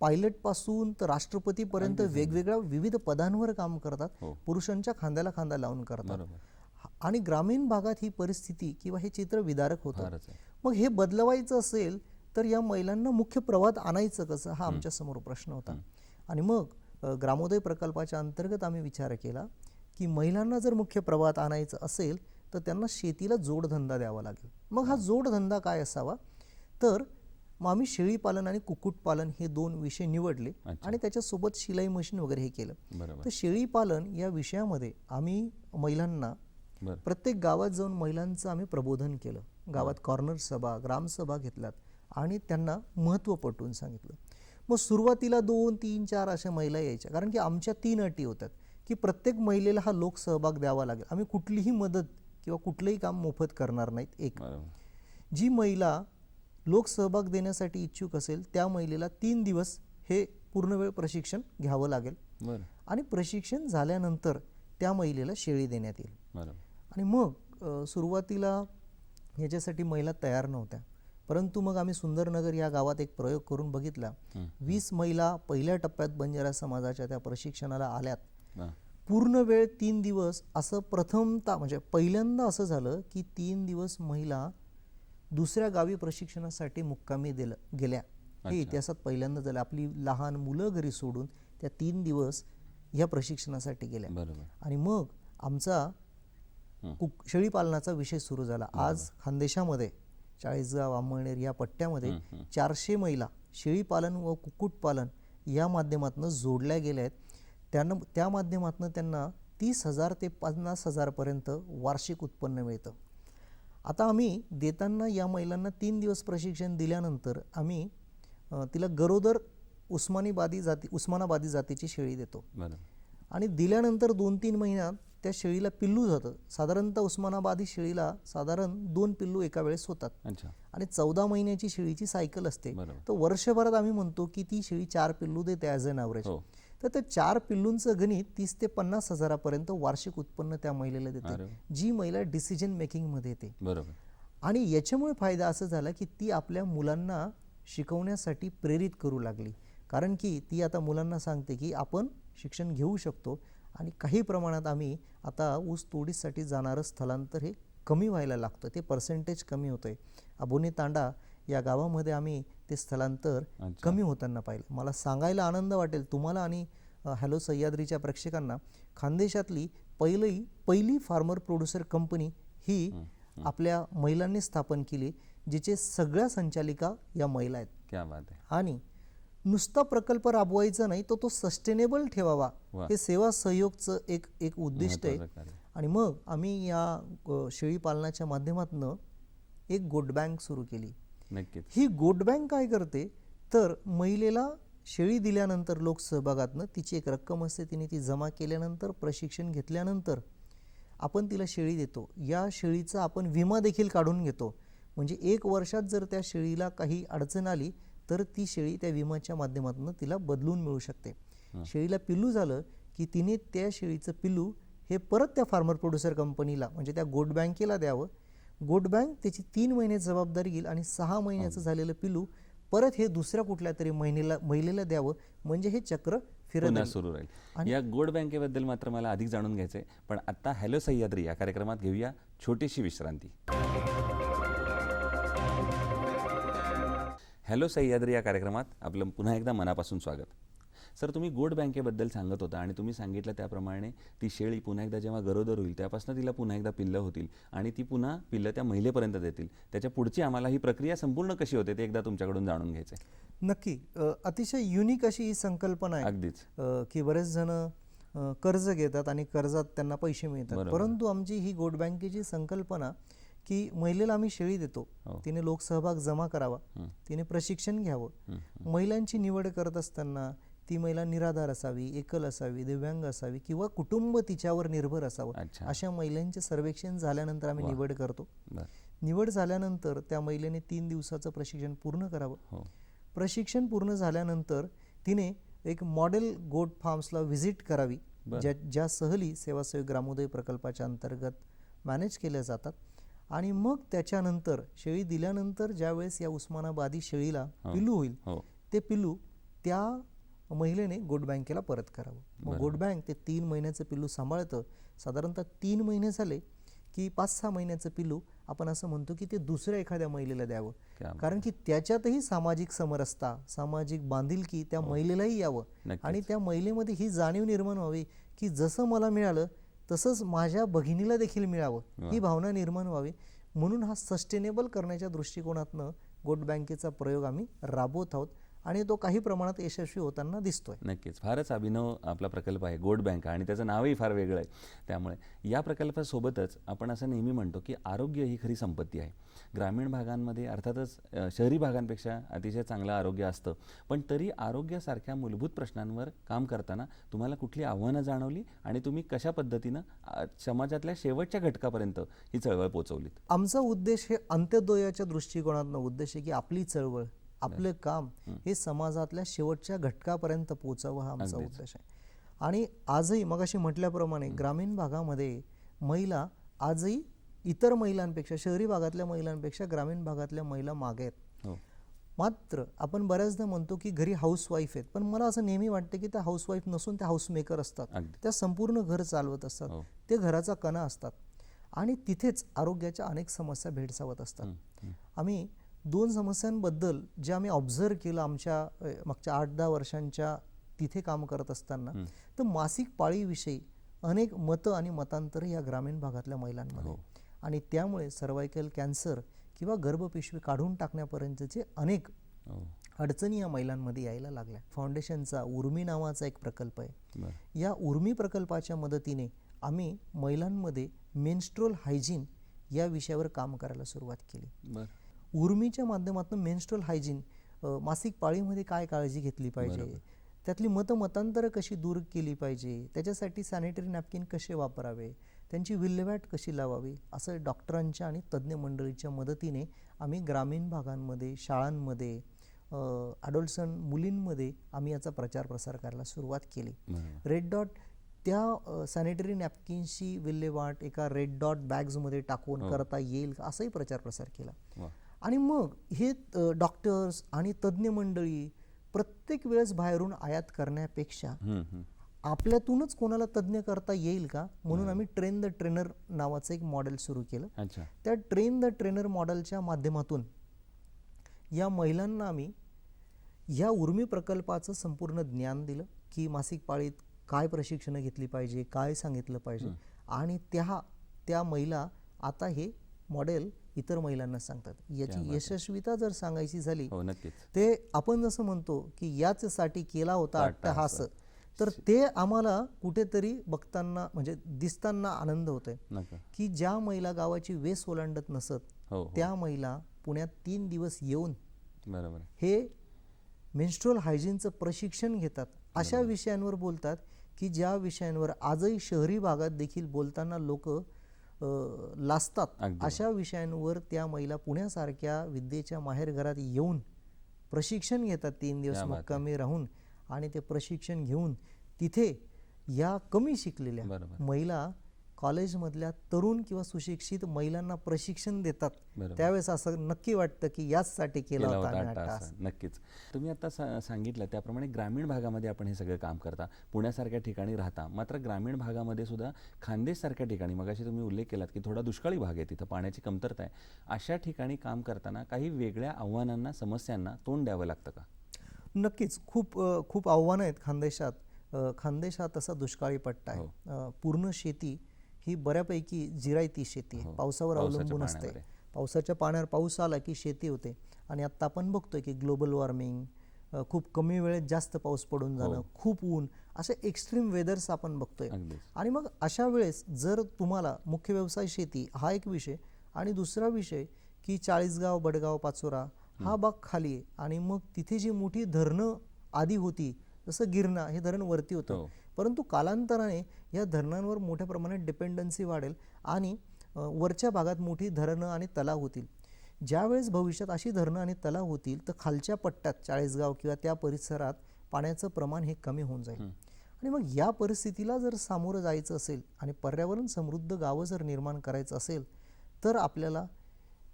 पायलटपासून तर राष्ट्रपतीपर्यंत वेगवेगळ्या विविध पदांवर काम करतात, पुरुषांच्या खांद्याला खांदा लावून करतात. आणि ग्रामीण भागात ही परिस्थिती किंवा हे चित्र विदारक होतं. मग हे बदलवायचं असेल तर या महिलांना मुख्य प्रवाहात आणायचं कसं, हा आमच्या समोर प्रश्न होता. आणि मग ग्रामोदय प्रकल्पाच्या अंतर्गत आम्ही विचार केला की महिलांना जर मुख्य प्रवाहात आणायचं असेल तर त्यांना शेतीला जोडधंदा द्यावा लागेल. मग हा जोडधंदा काय असावा, तर मग आम्ही शेळीपालन आणि कुक्कुटपालन हे 2 विषय निवडले आणि त्याच्यासोबत शिलाई मशीन वगैरे हे केलं. तर शेळीपालन या विषयामध्ये आम्ही महिलांना प्रत्येक गावात जाऊन महिलांचं आम्ही प्रबोधन केलं. गावात कॉर्नर सभा, ग्रामसभा घेतल्यात आणि त्यांना महत्त्व पटवून सांगितलं. मग सुरुवातीला 2, 3, 4 अशा महिला यायच्या, कारण की आमच्या 3 अटी होत्या की प्रत्येक महिलेला हा लोकसहभाग द्यावा लागेल. आम्ही कुठलीही मदत किंवा कुठलंही काम मोफत करणार नाहीत. एक, जी महिला लोकसहभाग देण्यासाठी इच्छुक असेल त्या महिलेला 3 दिवस हे पूर्णवेळ प्रशिक्षण घ्यावं लागेल आणि प्रशिक्षण झाल्यानंतर त्या महिलेला शेळी देण्यात येईल. आणि मग सुरुवातीला याच्यासाठी महिला तयार नव्हत्या, परंतु मग आम्ही सुंदरनगर या गावात एक प्रयोग करून बघितला. 20 महिला पहिल्या टप्प्यात बंजारा समाजाच्या त्या प्रशिक्षणाला आल्यात. पूर्ण वेळ 3 दिवस असं प्रथमतः म्हणजे पहिल्यांदा असं झालं की 3 दिवस महिला दुसऱ्या गावी प्रशिक्षणासाठी मुक्कामी गेल्या. हे इतिहासात पहिल्यांदा झालं. आपली लहान मुलं घरी सोडून त्या 3 दिवस या प्रशिक्षणासाठी गेल्या. आणि मग आमचा शेळीपालनाचा विषय सुरू झाला. आज खानदेशामध्ये चाळीसगाव, अंमळनेर या पट्ट्यामध्ये 400 महिला शेळीपालन व कुक्कुटपालन या माध्यमातून जोडल्या गेल्या आहेत. त्या माध्यमातून त्यांना 30,000 ते 50,000 पर्यंत वार्षिक उत्पन्न मिळतं. आता आम्ही देताना या महिलांना 3 दिवस प्रशिक्षण दिल्यानंतर आम्ही तिला गरोदर उस्मानाबादी जातीची शेळी देतो. आणि दिल्यानंतर 2-3 महिन्यात त्या शेळीला पिल्लू जातं. साधारणतः उस्मानाबादी शेळीला साधारण 2 पिल्लू एका वेळेस होतात. आणि 14 महिन्याची शेळीची सायकल असते. तर वर्षभरात आम्ही म्हणतो की ती शेळी 4 पिल्लू देते ॲज अन ॲव्हरेज. तर त्या 4 पिल्लूंचं गणित 30 ते 50,000 पर्यंत वार्षिक उत्पन्न त्या महिलेला देते, जी महिला डिसिजन मेकिंगमध्ये येते. आणि याच्यामुळे फायदा असं झाला की ती आपल्या मुलांना शिकवण्यासाठी प्रेरित करू लागली. कारण की ती आता मुलांना सांगते की आपण शिक्षण घेऊ शकतो. आणि काही प्रमाणात आम्ही आता ऊस तोडीसाठी जाणारं स्थलांतर हे कमी व्हायला लागतं, ते पर्सेंटेज कमी होतं आहे. अबोनी तांडा या गावामध्ये आम्ही ते स्थलांतर कमी होताना पाहिलं. मला सांगायला आनंद वाटेल तुम्हाला आणि हॅलो सह्याद्रीच्या प्रेक्षकांना, खानदेशातली पहिली फार्मर प्रोड्युसर कंपनी ही आपल्या महिलांनी स्थापन केली, जिचे सगळ्या संचालिका या महिला आहेत. क्या बात आहे. आणि नुसता प्रकल्प राबवायचा नाही, तो स्सस्टेनेबल ठेवावा, हे सेवा सहयोगचं एक उद्दिष्ट आहे. आणि मग आम्ही या शेळी पालनाच्या माध्यमातून एक गोट बँक सुरू केली. ही गोट बँक काय करते तर महिलेला शेळी दिल्यानंतर लोकसहभागातनं तिची एक रक्कम असते, तिने ती जमा केल्यानंतर प्रशिक्षण घेतल्यानंतर आपण तिला शेळी देतो. या शेळीचा आपण विमा देखील काढून घेतो. म्हणजे 1 वर्षात जर त्या शेळीला काही अडचण आली तर ती शेळी त्या विम्याच्या माध्यमातून तिला बदलून मिळू शकते. शेळीला पिल्लू झालं की तिने त्या शेळीचं पिल्लू हे परत त्या फार्मर प्रोड्युसर कंपनीला म्हणजे त्या गोट बँकेला द्यावं. गोट बँक त्याची 3 महिने जबाबदारी घेईल आणि 6 महिन्याचं झालेलं पिल्लू परत हे दुसऱ्या कुठल्या तरी महिलेला द्यावं. म्हणजे हे चक्र फिरत सुरू राहील. या गोट बँकेबद्दल मात्र मला अधिक जाणून घ्यायचं आहे, पण आता हॅलो सह्याद्री या कार्यक्रमात घेऊया छोटीशी विश्रांती. हॅलो सह्याद्री या कार्यक्रमात आपलं पुन्हा एकदा मनापासून स्वागत. सर, तुम्ही गोट बँकेबद्दल सांगत होता आणि तुम्ही सांगितलं त्याप्रमाणे ती शेळी पुन्हा एकदा जेव्हा गरोदर होईल त्यापासून तिला पुन्हा एकदा पिल्लं होतील आणि ती पुन्हा पिल्लं त्या महिलेपर्यंत देतील. त्याच्या पुढची आम्हाला ही प्रक्रिया संपूर्ण कशी होते ते एकदा तुमच्याकडून जाणून घ्यायचं आहे. नक्की. अतिशय युनिक अशी ही संकल्पना आहे. अगदीच. की बरेच जण कर्ज घेतात आणि कर्जात त्यांना पैसे मिळतात, परंतु आमची ही गोट बँकेची संकल्पना की महिलेला आम्ही शेळी देतो, तिने लोकसहभाग जमा करावा, तिने प्रशिक्षण घ्यावं. महिलांची निवड करत असताना ती महिला निराधार असावी, एकल असावी, दिव्यांग असावी किंवा कुटुंब तिच्यावर निर्भर असावं, अशा महिलांचे सर्वेक्षण झाल्यानंतर आम्ही निवड करतो. निवड झाल्यानंतर त्या महिलेने 3 दिवसाचं प्रशिक्षण पूर्ण करावं. प्रशिक्षण पूर्ण झाल्यानंतर तिने एक मॉडेल गोट फार्म्सला व्हिजिट करावी, ज्या सहली सेवासहयोग ग्रामोदय प्रकल्पाच्या अंतर्गत मॅनेज केल्या जातात. आणि मग त्याच्यानंतर शेळी दिल्यानंतर ज्यावेळेस या उस्मानाबादी शेळीला पिल्लू होईल, ते पिल्लू त्या महिलेने गोट बँकेला परत करावं. मग गोट बँक ते 3 महिन्याचं पिल्लू सांभाळतं. साधारणतः 3 महिने झाले की 5-6 महिन्याचं पिल्लू आपण असं म्हणतो की ते दुसऱ्या एखाद्या महिलेला द्यावं. कारण की त्याच्यातही सामाजिक समरसता, सामाजिक बांधिलकी त्या महिलेलाही यावं आणि त्या महिलेमध्ये ही जाणीव निर्माण व्हावी की जसं मला मिळालं तसंच माझ्या भगिनीला देखील मिळावं, ही भावना निर्माण व्हावी. म्हणून हा सस्टेनेबल करण्याच्या दृष्टिकोनातनं गोट बँकेचा प्रयोग आम्ही राबवत आहोत आणि तो काही प्रमाणात यशस्वी होताना दिसतोय. नक्कीच. फारच अभिनव आपला प्रकल्प आहे गोट बँक आणि त्याचं नावही फार वेगळं आहे. त्यामुळे या प्रकल्पासोबतच आपण असं नेहमी म्हणतो की आरोग्य ही खरी संपत्ती आहे. ग्रामीण भागांमध्ये अर्थातच शहरी भागांपेक्षा अतिशय चांगलं आरोग्य असतं, पण तरी आरोग्यासारख्या मूलभूत प्रश्नांवर काम करताना तुम्हाला कुठली आव्हानं जाणवली आणि तुम्ही कशा पद्धतीनं समाजातल्या शेवटच्या घटकापर्यंत ही चळवळ पोहोचवलीत? आमचा उद्देश हे अंत्योदयाच्या दृष्टिकोनातनं उद्देश आहे की आपली चळवळ, आपलं काम हे समाजातल्या शेवटच्या घटकापर्यंत पोहोचावं, हा आमचा उद्देश आहे. आणि आजही मगाशी म्हटल्याप्रमाणे ग्रामीण भागामध्ये महिला आजही इतर महिलांपेक्षा, शहरी भागातल्या महिलांपेक्षा ग्रामीण भागातल्या महिला मागे आहेत. मात्र आपण बऱ्याचदा म्हणतो की घरी हाऊसवाईफ आहेत, पण मला असं नेहमी वाटतं की त्या हाऊसवाईफ नसून त्या हाऊसमेकर असतात. त्या संपूर्ण घर चालवत असतात, ते घराचा कणा असतात आणि तिथेच आरोग्याच्या अनेक समस्या भेडसावत असतात. आम्ही 2 समस्यांबद्दल जे आम्ही ऑब्झर्व केलं आमच्या मागच्या 8-10 वर्षांच्या तिथे काम करत असताना, तर मासिक पाळीविषयी अनेक मतं आणि मतांतर या ग्रामीण भागातल्या महिलांमध्ये आणि त्यामुळे सर्वायकल कॅन्सर किंवा गर्भपिशवी काढून टाकण्यापर्यंतचे अनेक अडचणी या महिलांमध्ये यायला लागल्या. फाउंडेशनचा उर्मी नावाचा एक प्रकल्प आहे. या उर्मी प्रकल्पाच्या मदतीने आम्ही महिलांमध्ये मेन्स्ट्रुअल हायजीन या विषयावर काम करायला सुरुवात केली. बरं. उर्मीच्या माध्यमातून मेन्स्ट्रुअल हायजीन, मासिक पाळीमध्ये काय काळजी घेतली पाहिजे, त्यातली मतांतरं कशी दूर केली पाहिजे, त्याच्यासाठी सॅनिटरी नॅपकिन कसे वापरावे, त्यांची विल्हेवाट कशी लावावी, असं डॉक्टरांच्या आणि तज्ज्ञ मंडळीच्या मदतीने आम्ही ग्रामीण भागांमध्ये, शाळांमध्ये, अडोल्सन मुलींमध्ये आम्ही याचा प्रचार प्रसार करायला सुरुवात केली. रेड डॉट त्या सॅनिटरी नॅपकिन्सची विल्हेवाट एका रेड डॉट बॅग्समध्ये टाकून करता येईल का, असाही प्रचार प्रसार केला. आणि मग हे डॉक्टर्स आणि तज्ज्ञ मंडळी प्रत्येक वेळेस बाहेरून आयात करण्यापेक्षा आपल्यातूनच कोणाला तज्ज्ञ करता येईल का, म्हणून आम्ही ट्रेन द ट्रेनर नावाचं एक मॉडेल सुरू केलं. त्या ट्रेन द ट्रेनर मॉडेलच्या माध्यमातून या महिलांना आम्ही या उर्मी प्रकल्पाचं संपूर्ण ज्ञान दिलं की मासिक पाळीत काय प्रशिक्षणं घेतली पाहिजे, काय सांगितलं पाहिजे, आणि त्या महिला आता हे मॉडेल इतर महिलांना सांगतात. याची यशस्वीता जर सांगायची झाली ते आपण जसं म्हणतो की याचसाठी केला होता अट्टहास, तर ते आम्हाला कुठेतरी बघताना म्हणजे दिसताना आनंद होतोय की ज्या महिला गावाची वेस ओलांडत नसत त्या महिला पुण्यात 3 दिवस येऊन हे मेन्स्ट्रुअल हायजीनचं प्रशिक्षण घेतात, अशा विषयांवर बोलतात की ज्या विषयांवर आजही शहरी भागात देखील बोलताना लोक लाजतात. अशा विषयांवर त्या महिला पुण्यासारख्या विद्येच्या माहेरघरात येऊन प्रशिक्षण घेतात, 3 दिवस मुक्कामी राहून, आणि ते प्रशिक्षण घेऊन तिथे या कमी शिकलेल्या महिला कॉलेजमधल्या तरुण किंवा सुशिक्षित महिलांना प्रशिक्षण देतात. त्यावेळेस असं नक्की वाटतं की याचसाठी केला होता. नक्कीच. तुम्ही आता सांगितलं त्याप्रमाणे ग्रामीण भागामध्ये आपण हे सगळं काम करता, पुण्यासारख्या ठिकाणी राहता, मात्र ग्रामीण भागामध्ये सुद्धा खानदेशसारख्या ठिकाणी, मगाशी तुम्ही उल्लेख केलात की थोडा दुष्काळी भाग आहे, तिथं पाण्याची कमतरता आहे, अशा ठिकाणी काम करताना काही वेगळ्या आव्हानांना, समस्यांना तोंड द्यावं लागतं का? नक्कीच. खूप आव्हानं आहेत खानदेशात. खानदेश हा तसा दुष्काळी पट्टा आहे. पूर्ण शेती ही बऱ्यापैकी जिरायती शेती आहे, पावसावर अवलंबून असते. पावसाच्या पाण्यावर पाऊस आला की शेती होते. आणि आत्ता आपण बघतोय की ग्लोबल वॉर्मिंग, खूप कमी वेळेत जास्त पाऊस पडून जाणं, खूप ऊन, असे एक्स्ट्रीम वेदर्स आपण बघतोय. आणि मग अशा वेळेस जर तुम्हाला मुख्य व्यवसाय शेती हा एक विषय, आणि दुसरा विषय की चाळीसगाव, बडगाव, पाचोरा हा भाग खाली आहे, आणि मग तिथे जी मोठी धरणं आधी होती, जसं गिरणा हे धरण वरती होतं, परंतु कालांतराने या धरणांवर मोठ्या प्रमाणात डिपेंडन्सी वाढेल आणि वरच्या भागात मोठी धरणं आणि तलाव होतील. ज्यावेळेस भविष्यात अशी धरणं आणि तलाव होतील तर खालच्या पट्ट्यात चाळीसगाव किंवा त्या परिसरात पाण्याचं प्रमाण हे कमी होऊन जाईल. आणि मग या परिस्थितीला जर सामोरं जायचं असेल आणि पर्यावरण समृद्ध गावं जर निर्माण करायचं असेल तर आपल्याला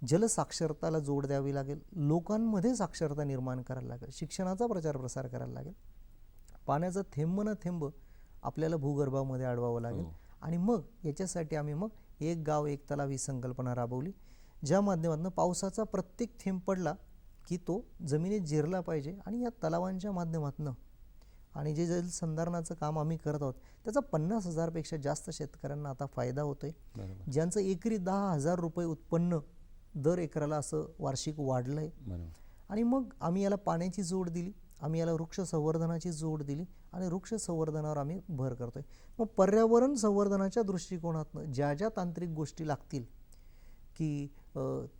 जलसाक्षरताला जोड द्यावी लागेल, लोकांमध्ये साक्षरता निर्माण करायला लागेल, शिक्षणाचा प्रचार प्रसार करायला लागेल, पाण्याचा थेंब न थेंब आपल्याला भूगर्भामध्ये अडवावं लागेल. आणि मग याच्यासाठी आम्ही मग एक गाव एक तलाव ही संकल्पना राबवली, ज्या माध्यमातून पावसाचा प्रत्येक थेंब पडला की तो जमिनीत जिरला पाहिजे. आणि या तलावांच्या माध्यमातून आणि जे जलसंधारणाचं काम आम्ही करत आहोत त्याचा 50,000पेक्षा जास्त शेतकऱ्यांना आता फायदा होतोय, ज्यांचं एकरी 10,000 रुपये उत्पन्न दर एकराला असं वार्षिक वाढलंय. आणि मग आम्ही याला पाण्याची जोड दिली, आम्ही याला वृक्ष संवर्धनाची जोड दिली, आणि वृक्ष संवर्धनावर आम्ही भर करतोय. मग पर्यावरण संवर्धनाच्या दृष्टिकोनातून ज्या ज्या तांत्रिक गोष्टी लागतील की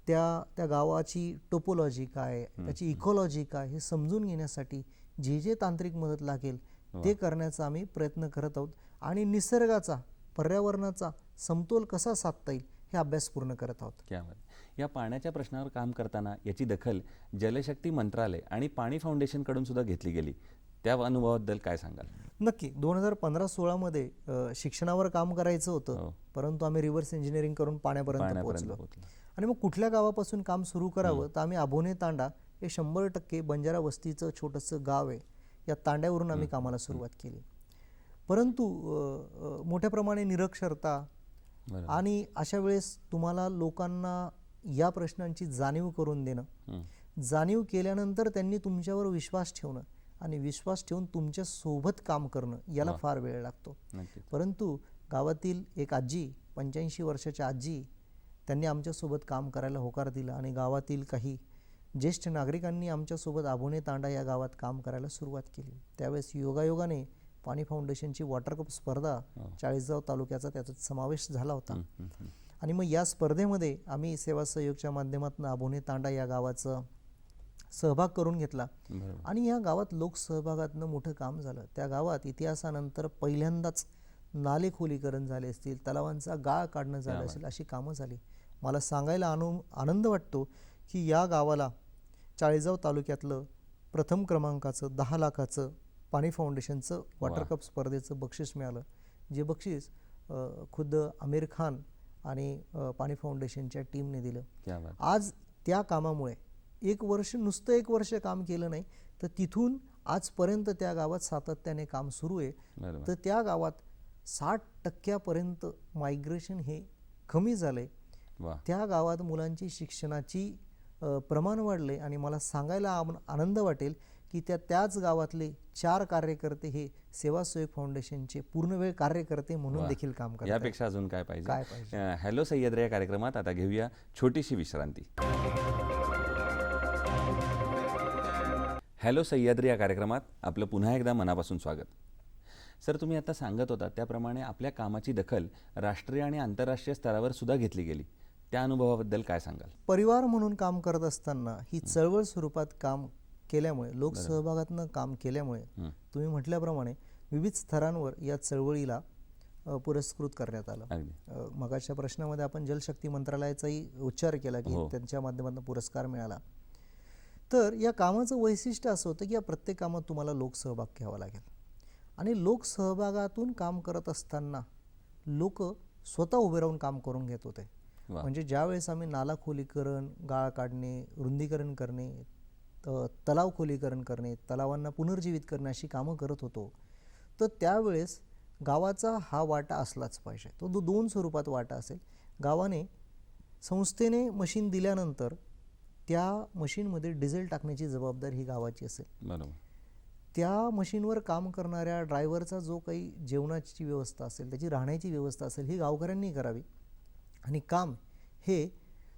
त्या गावाची टोपोलॉजी काय, त्याची इकॉलॉजी काय हे समजून घेण्यासाठी जे तांत्रिक मदत लागेल ते करण्याचा आम्ही प्रयत्न करत आहोत. आणि निसर्गाचा, पर्यावरणाचा समतोल कसा साधता येईल हे अभ्यास पूर्ण करत आहोत. या पाण्याच्या प्रश्नावर काम करताना याची दखल जलशक्ती मंत्रालय आणि पाणी फाउंडेशनकडून सुद्धा घेतली गेली, त्या अनुभवाबद्दल काय सांगाल? नक्की. 2015-16 मध्ये शिक्षणावर काम करायचं होतं, परंतु आम्ही रिव्हर्स इंजिनिअरिंग करून पाण्यापर्यंत पोहोचलो. आणि मग कुठल्या गावापासून काम सुरू करावं तर आम्ही आभोणे तांडा हे 100% बंजारा वस्तीचं छोटंसं गाव आहे, या तांड्यावरून आम्ही कामाला सुरुवात केली. परंतु मोठ्या प्रमाणे निरक्षरता, आणि अशा वेळेस तुम्हाला लोकांना या प्रश्नांची जाणीव करून देणं, जाणीव केल्यानंतर त्यांनी तुमच्यावर विश्वास ठेवणं आणि विश्वास ठेवून तुमच्या सोबत काम करणं याला फार वेळ लागतो. परंतु गावातील एक आजी, 85 वर्षाच्या आजी, त्यांनी आमच्यासोबत काम करायला होकार दिला. आणि गावातील काही ज्येष्ठ नागरिकांनी आमच्यासोबत आभोणे तांडा या गावात काम करायला सुरुवात केली. त्यावेळेस योगायोगाने पाणी फाउंडेशनची वॉटर कप स्पर्धा चाळीसगाव तालुक्याचा त्याचा समावेश झाला होता. आणि मग या स्पर्धेमध्ये आम्ही सेवा सहयोगच्या माध्यमातून आभोणे तांडा या गावाचं सहभाग करून घेतला. आणि या गावात लोकसहभागातनं मोठं काम झालं. त्या गावात इतिहासानंतर पहिल्यांदाच नाले खोलीकरण झाले असतील, तलावांचा गाळ काढणं झालं असेल, अशी कामं झाली. मला सांगायला आनंद वाटतो की या गावाला चाळीसगाव तालुक्यातलं प्रथम क्रमांकाचं 10 लाखाचं पाणी फाउंडेशनचं वॉटर कप स्पर्धेचं बक्षीस मिळालं. जे बक्षीस खुद्द आमिर खान आणि पाणी फाउंडेशनच्या टीमने दिलं. आज त्या कामामुळे नुसतं एक वर्ष काम केलं नाही, तर तिथून आजपर्यंत त्या गावात सातत्याने काम सुरू आहे. तर त्या गावात 60% मायग्रेशन हे कमी झालंय. त्या गावात मुलांची शिक्षणाची प्रमाण वाढले. आणि मला सांगायला आनंद वाटेल की त्याच गावातले 4 कार्यकर्ते हे सेवा सहयोग फाउंडेशनचे पूर्णवेळ कार्यकर्ते म्हणून देखील काम करतात. यापेक्षा अजून काय पाहिजे. हॅलो सह्याद्री या कार्यक्रमात आता घेऊया छोटीशी विश्रांती. हॅलो सह्याद्री या कार्यक्रमात आपलं पुन्हा एकदा मनापासून स्वागत. सर, तुम्ही आता सांगत होता त्याप्रमाणे आपल्या कामाची दखल राष्ट्रीय आणि आंतरराष्ट्रीय स्तरावर सुद्धा घेतली गेली. त्या अनुभवाबद्दल काय सांगाल. परिवार म्हणून काम करत असताना ही चळवळ स्वरूपात काम केल्यामुळे, लोकसहभागातनं काम केल्यामुळे तुम्ही म्हटल्याप्रमाणे विविध स्तरांवर या चळवळीला पुरस्कृत करण्यात आलं. मगाच्या प्रश्नामध्ये आपण जलशक्ती मंत्रालयाचाही उच्चार केला की त्यांच्या माध्यमातून पुरस्कार मिळाला. तर या कामाचं वैशिष्ट्य असं होतं की या प्रत्येक कामात तुम्हाला लोकसहभाग घ्यावा लागेल. आणि लोकसहभागातून काम करत असताना लोक स्वतः उभे राहून काम करून घेत होते. म्हणजे ज्यावेळेस आम्ही नाला खोलीकरण, गाळ काढणे, रुंदीकरण करणे, तलाव खोलीकरण करणे, तलावांना पुनर्जीवित करणे अशी कामं करत होतो, तर त्यावेळेस गावाचा हा वाटा असलाच पाहिजे. तो 2 स्वरूपात वाटा असेल. गावाने, संस्थेने मशीन दिल्यानंतर त्या मशीनमध्ये डिझेल टाकण्याची जबाबदारी ही गावाची असेल. बरोबर. त्या मशीनवर काम करणाऱ्या ड्रायव्हरचा जो काही जेवणाची व्यवस्था असेल, त्याची राहण्याची व्यवस्था असेल, ही गावकऱ्यांनी करावी. आणि काम हे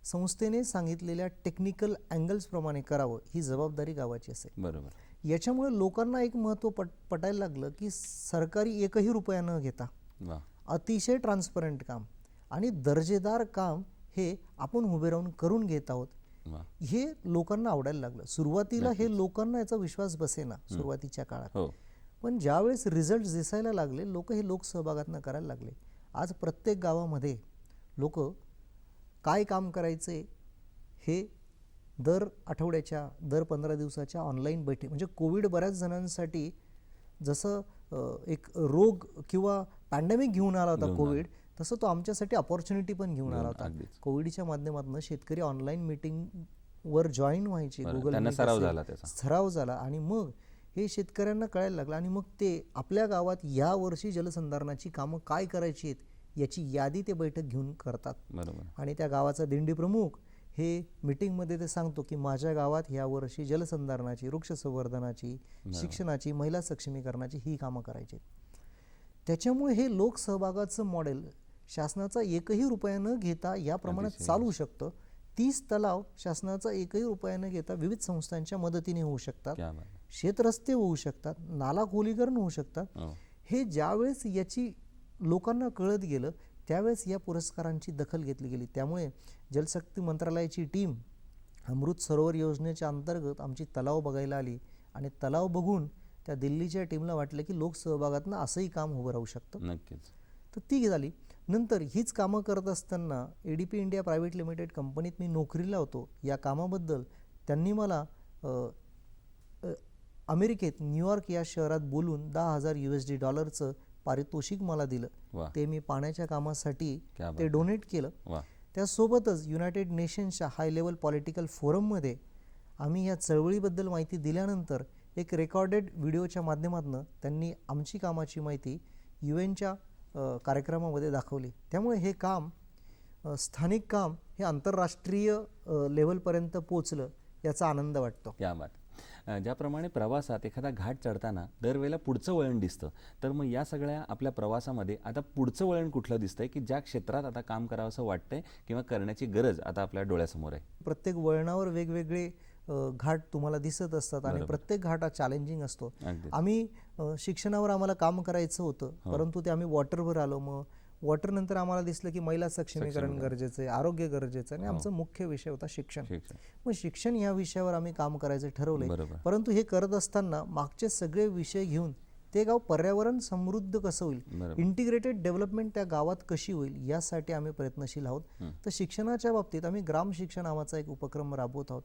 संस्थेने सांगितलेल्या टेक्निकल अँगल्सप्रमाणे करावं, ही जबाबदारी गावाची असेल. बरोबर. याच्यामुळे लोकांना एक महत्त्व पटायला लागलं की सरकारी 1ही रुपया न घेता अतिशय ट्रान्सपरंट काम आणि दर्जेदार काम हे आपण उभे राहून करून घेत आहोत, हे लोकांना आवडायला लागलं. सुरुवातीला हे लोकांना याचा विश्वास बसेना सुरुवातीच्या काळात. पण ज्यावेळेस रिझल्ट दिसायला लागले, लोक हे लोकसहभागातनं करायला लागले. आज प्रत्येक गावामध्ये लोक काय काम करायचे हे दर आठवड्याच्या, दर 15 दिवसाच्या ऑनलाईन बैठक, म्हणजे कोविड बऱ्याच जणांसाठी जसं एक रोग किंवा पॅन्डेमिक घेऊन आला होता कोविड, तसं तो आमच्यासाठी अपॉर्च्युनिटी पण घेऊन आला होता. कोविडच्या माध्यमातून शेतकरी ऑनलाईन मीटिंगवर जॉईन व्हायचे, गुगल सराव झाला आणि मग हे शेतकऱ्यांना कळायला लागलं. आणि मग ते आपल्या गावात यावर्षी जलसंधारणाची कामं काय करायची आहेत याची यादी ते बैठक घेऊन करतात. आणि त्या गावाचा दिंडी प्रमुख हे मीटिंगमध्ये ते सांगतो की माझ्या गावात यावर्षी जलसंधारणाची, वृक्ष संवर्धनाची, शिक्षणाची, महिला सक्षमीकरणाची ही कामं करायची. त्याच्यामुळे हे लोकसहभागाचं मॉडेल शासनाचा 1ही रुपया न घेता या प्रमाणात चालू शकतं. 30 तलाव शासनाचा 1ही रुपया न घेता विविध संस्थांच्या मदतीने होऊ शकतात. शेतरस्ते होऊ शकतात, नाला खोलीकरण होऊ शकतात. हे ज्यावेळेस याची लोकांना कळत गेलं त्यावेळेस या पुरस्कारांची दखल घेतली गेली. त्यामुळे जलशक्ती मंत्रालयाची टीम अमृत सरोवर योजनेच्या अंतर्गत आमची तलाव बघायला आली आणि तलाव बघून त्या दिल्लीच्या टीमला वाटलं की लोकसहभागातनं असंही काम उभं राहू शकतं. नक्कीच. तर ती झाली. नंतर हीच कामं करत असताना ADP इंडिया प्रायव्हेट लिमिटेड कंपनीत मी नोकरीला होतो. या कामाबद्दल त्यांनी मला अमेरिकेत न्यूयॉर्क या शहरात बोलून $10,000 पारितोषिक मला दिलं. ते मी पाण्याच्या कामासाठी ते डोनेट केलं. त्यासोबतच युनायटेड नेशन्सच्या हाय लेवल पॉलिटिकल फोरममध्ये आम्ही या चळवळीबद्दल माहिती दिल्यानंतर एक रेकॉर्डेड व्हिडिओच्या माध्यमातून त्यांनी आमची कामाची माहिती UNच्या कार्यक्रमामध्ये दाखवली. त्यामुळे हे काम, स्थानिक काम हे आंतरराष्ट्रीय लेवलपर्यंत पोचलं, याचा आनंद वाटतो. क्या बात. ज्याप्रमाणे प्रवासात एखादा घाट चढताना दरवेळेला पुढचं वळण दिसतं, तर मग या सगळ्या आपल्या प्रवासामध्ये आता पुढचं वळण कुठलं दिसतंय की ज्या क्षेत्रात आता काम करावं असं वाटतंय किंवा करण्याची गरज आता आपल्या डोळ्यासमोर आहे? प्रत्येक वळणावर वेगवेगळे घाट तुम्हाला दिसत असतात आणि प्रत्येक घाट हा चॅलेंजिंग असतो. अगदी. आम्ही शिक्षणावर आम्हाला काम करायचं होतं, परंतु ते आम्ही वॉटरवर आलो. मग वॉटर नंतर आम्हाला दिसलं की महिला सक्षमीकरण गरजेचं आहे, आरोग्य गरजेचं आहे आणि आमचा मुख्य विषय होता शिक्षण. मग शिक्षण या विषयावर आम्ही काम करायचं ठरवलंय. बरोबर. परंतु हे करत असताना मागचे सगळे विषय घेऊन ते गाव पर्यावरण समृद्ध कसं होईल, बरोबर. इंटिग्रेटेड डेव्हलपमेंट त्या गावात कशी होईल यासाठी आम्ही प्रयत्नशील आहोत. तर शिक्षणाच्या बाबतीत आम्ही ग्राम शिक्षण नावाचा एक उपक्रम राबवत आहोत.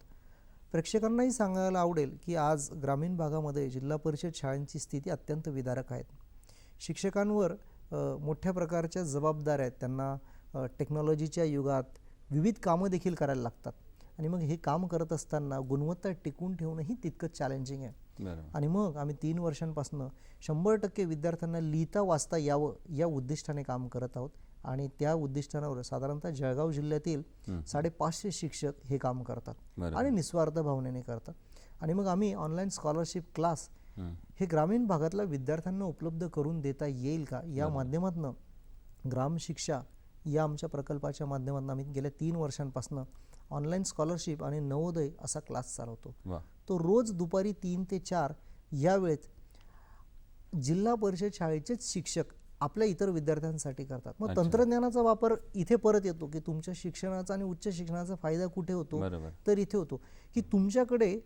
प्रेक्षकांनाही सांगायला आवडेल की आज ग्रामीण भागामध्ये जिल्हा परिषद शाळांची स्थिती अत्यंत विदारक आहे. शिक्षकांवर मोठ्या प्रकारच्या जबाबदाऱ्या आहेत. त्यांना टेक्नॉलॉजीच्या युगात विविध कामं देखील करायला लागतात आणि मग हे काम करत असताना गुणवत्ता टिकून ठेवणंही तितकंच चॅलेंजिंग आहे. आणि मग आम्ही 3 वर्षांपासून 100% विद्यार्थ्यांना लिहिता वाचता यावं या उद्दिष्टाने काम करत आहोत आणि त्या उद्दिष्टांवर साधारणतः जळगाव जिल्ह्यातील 550 शिक्षक हे काम करतात आणि निस्वार्थ भावनेने करतात. आणि मग आम्ही ऑनलाईन स्कॉलरशिप क्लास हे ग्रामीण भागातल्या विद्यार्थ्यांना उपलब्ध करून देता येईल का या माध्यमातून ग्राम शिक्षा या आमच्या प्रकल्पाच्या माध्यमातून आम्ही गेल्या 3 वर्षांपासून ऑनलाईन स्कॉलरशिप आणि नवोदय असा क्लास चालवतो. तो रोज दुपारी 3 ते 4 या वेळेत जिल्हा परिषद शाळेचेच शिक्षक आपल्या इतर विद्यार्थ्यांसाठी करतात. मग तंत्रज्ञानाचा वापर इथे परत येतो की तुमच्या शिक्षणाचा आणि उच्च शिक्षणाचा फायदा कुठे होतो, तर इथे होतो की तुमच्याकडे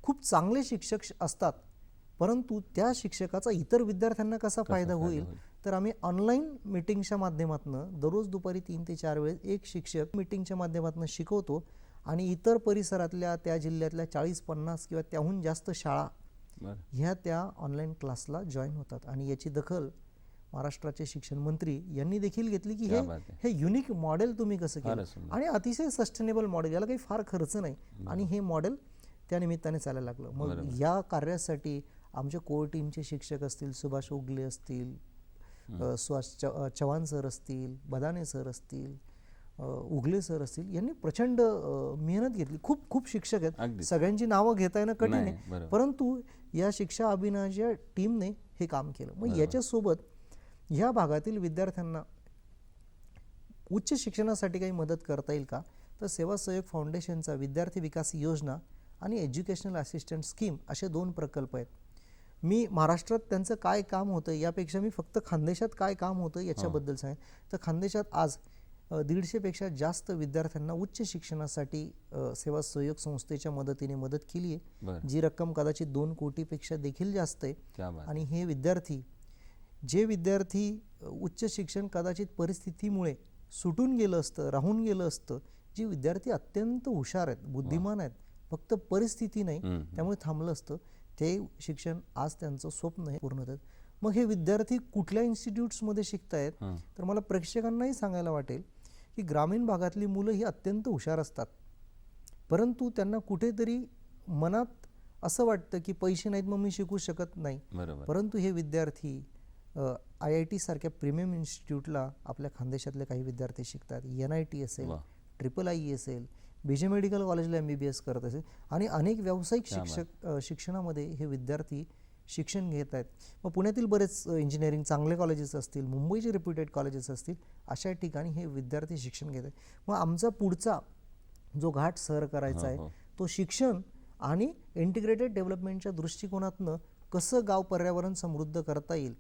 खूप चांगले शिक्षक असतात, परंतु त्या शिक्षकाचा इतर विद्यार्थ्यांना कसा फायदा होईल. तर आम्ही ऑनलाईन मीटिंगच्या माध्यमातून दररोज दुपारी 3 ते 4 वेळेस एक शिक्षक मीटिंगच्या माध्यमातून शिकवतो आणि इतर परिसरातल्या त्या जिल्ह्यातल्या 40-50 किंवा त्याहून जास्त शाळा ह्या त्या ऑनलाईन क्लासला जॉईन होतात. आणि याची दखल महाराष्ट्राचे शिक्षण मंत्री यांनी देखील घेतली की हे युनिक मॉडेल तुम्ही कसं केलं आणि अतिशय सस्टेनेबल मॉडेल, याला काही फार खर्च नाही आणि हे मॉडेल त्या निमित्ताने चालायला लागलं. मग या कार्यासाठी आमच्या कोर टीमचे शिक्षक असतील, सुभाष उगले असतील, सुहास चव्हाण सर असतील, बदाने सर असतील, उगले सर असतील, यांनी प्रचंड मेहनत घेतली. खूप खूप शिक्षक आहेत, सगळ्यांची नावं घेता येणं कठीण आहे, परंतु या शिक्षा अभियानाच्या टीमने हे काम केलं. मग याच्यासोबत ह्या भागातील विद्यार्थ्यांना उच्च शिक्षणासाठी काही मदत करता येईल का, तर सेवा सहयोग फाउंडेशनचा विद्यार्थी विकास योजना आणि एज्युकेशनल असिस्टंट स्कीम असे 2 प्रकल्प आहेत. मी महाराष्ट्रात त्यांचं काय काम होतं यापेक्षा मी फक्त खानदेशात काय काम होतं याच्याबद्दल सांगेन. तर खानदेशात आज 150 पेक्षा जास्त विद्यार्थ्यांना उच्च शिक्षणासाठी सेवा सहयोग संस्थेच्या मदतीने मदत केली आहे, जी रक्कम कदाचित 2 कोटीपेक्षा देखील जास्त आहे. आणि हे विद्यार्थी उच्च शिक्षण कदाचित परिस्थितीमुळे सुटून गेलं असतं, राहून गेलं असतं, जे विद्यार्थी अत्यंत हुशार आहेत, बुद्धिमान आहेत, फक्त परिस्थिती नाही त्यामुळे थांबलं असतं, ते शिक्षण आज त्यांचं स्वप्न हे पूर्ण होतं. मग हे विद्यार्थी कुठल्या इन्स्टिट्यूट्समध्ये शिकतायत, तर मला प्रेक्षकांनाही सांगायला वाटेल की ग्रामीण भागातली मुलं ही अत्यंत हुशार असतात, परंतु त्यांना कुठेतरी मनात असं वाटतं की पैसे नाहीत मग मी शिकू शकत नाही. परंतु हे विद्यार्थी IIT सारख्या प्रीमियम इन्स्टिट्यूटला आपल्या खानदेशातले काही विद्यार्थी शिकतात. NIT असेल, IIIE असेल, BJ मेडिकल कॉलेजला MBBS करत असेल आणि अनेक व्यावसायिक शिक्षणामध्ये हे विद्यार्थी शिक्षण घेत आहेत. मग पुण्यातील बरेच इंजिनिअरिंग चांगले कॉलेजेस असतील, मुंबईचे रेप्युटेड कॉलेजेस असतील, अशा ठिकाणी हे विद्यार्थी शिक्षण घेत आहेत. मग आमचा पुढचा जो घाट सर करायचा आहे तो शिक्षण आणि इंटिग्रेटेड डेव्हलपमेंटच्या दृष्टिकोनातनं कसं गाव पर्यावरण समृद्ध करता येईल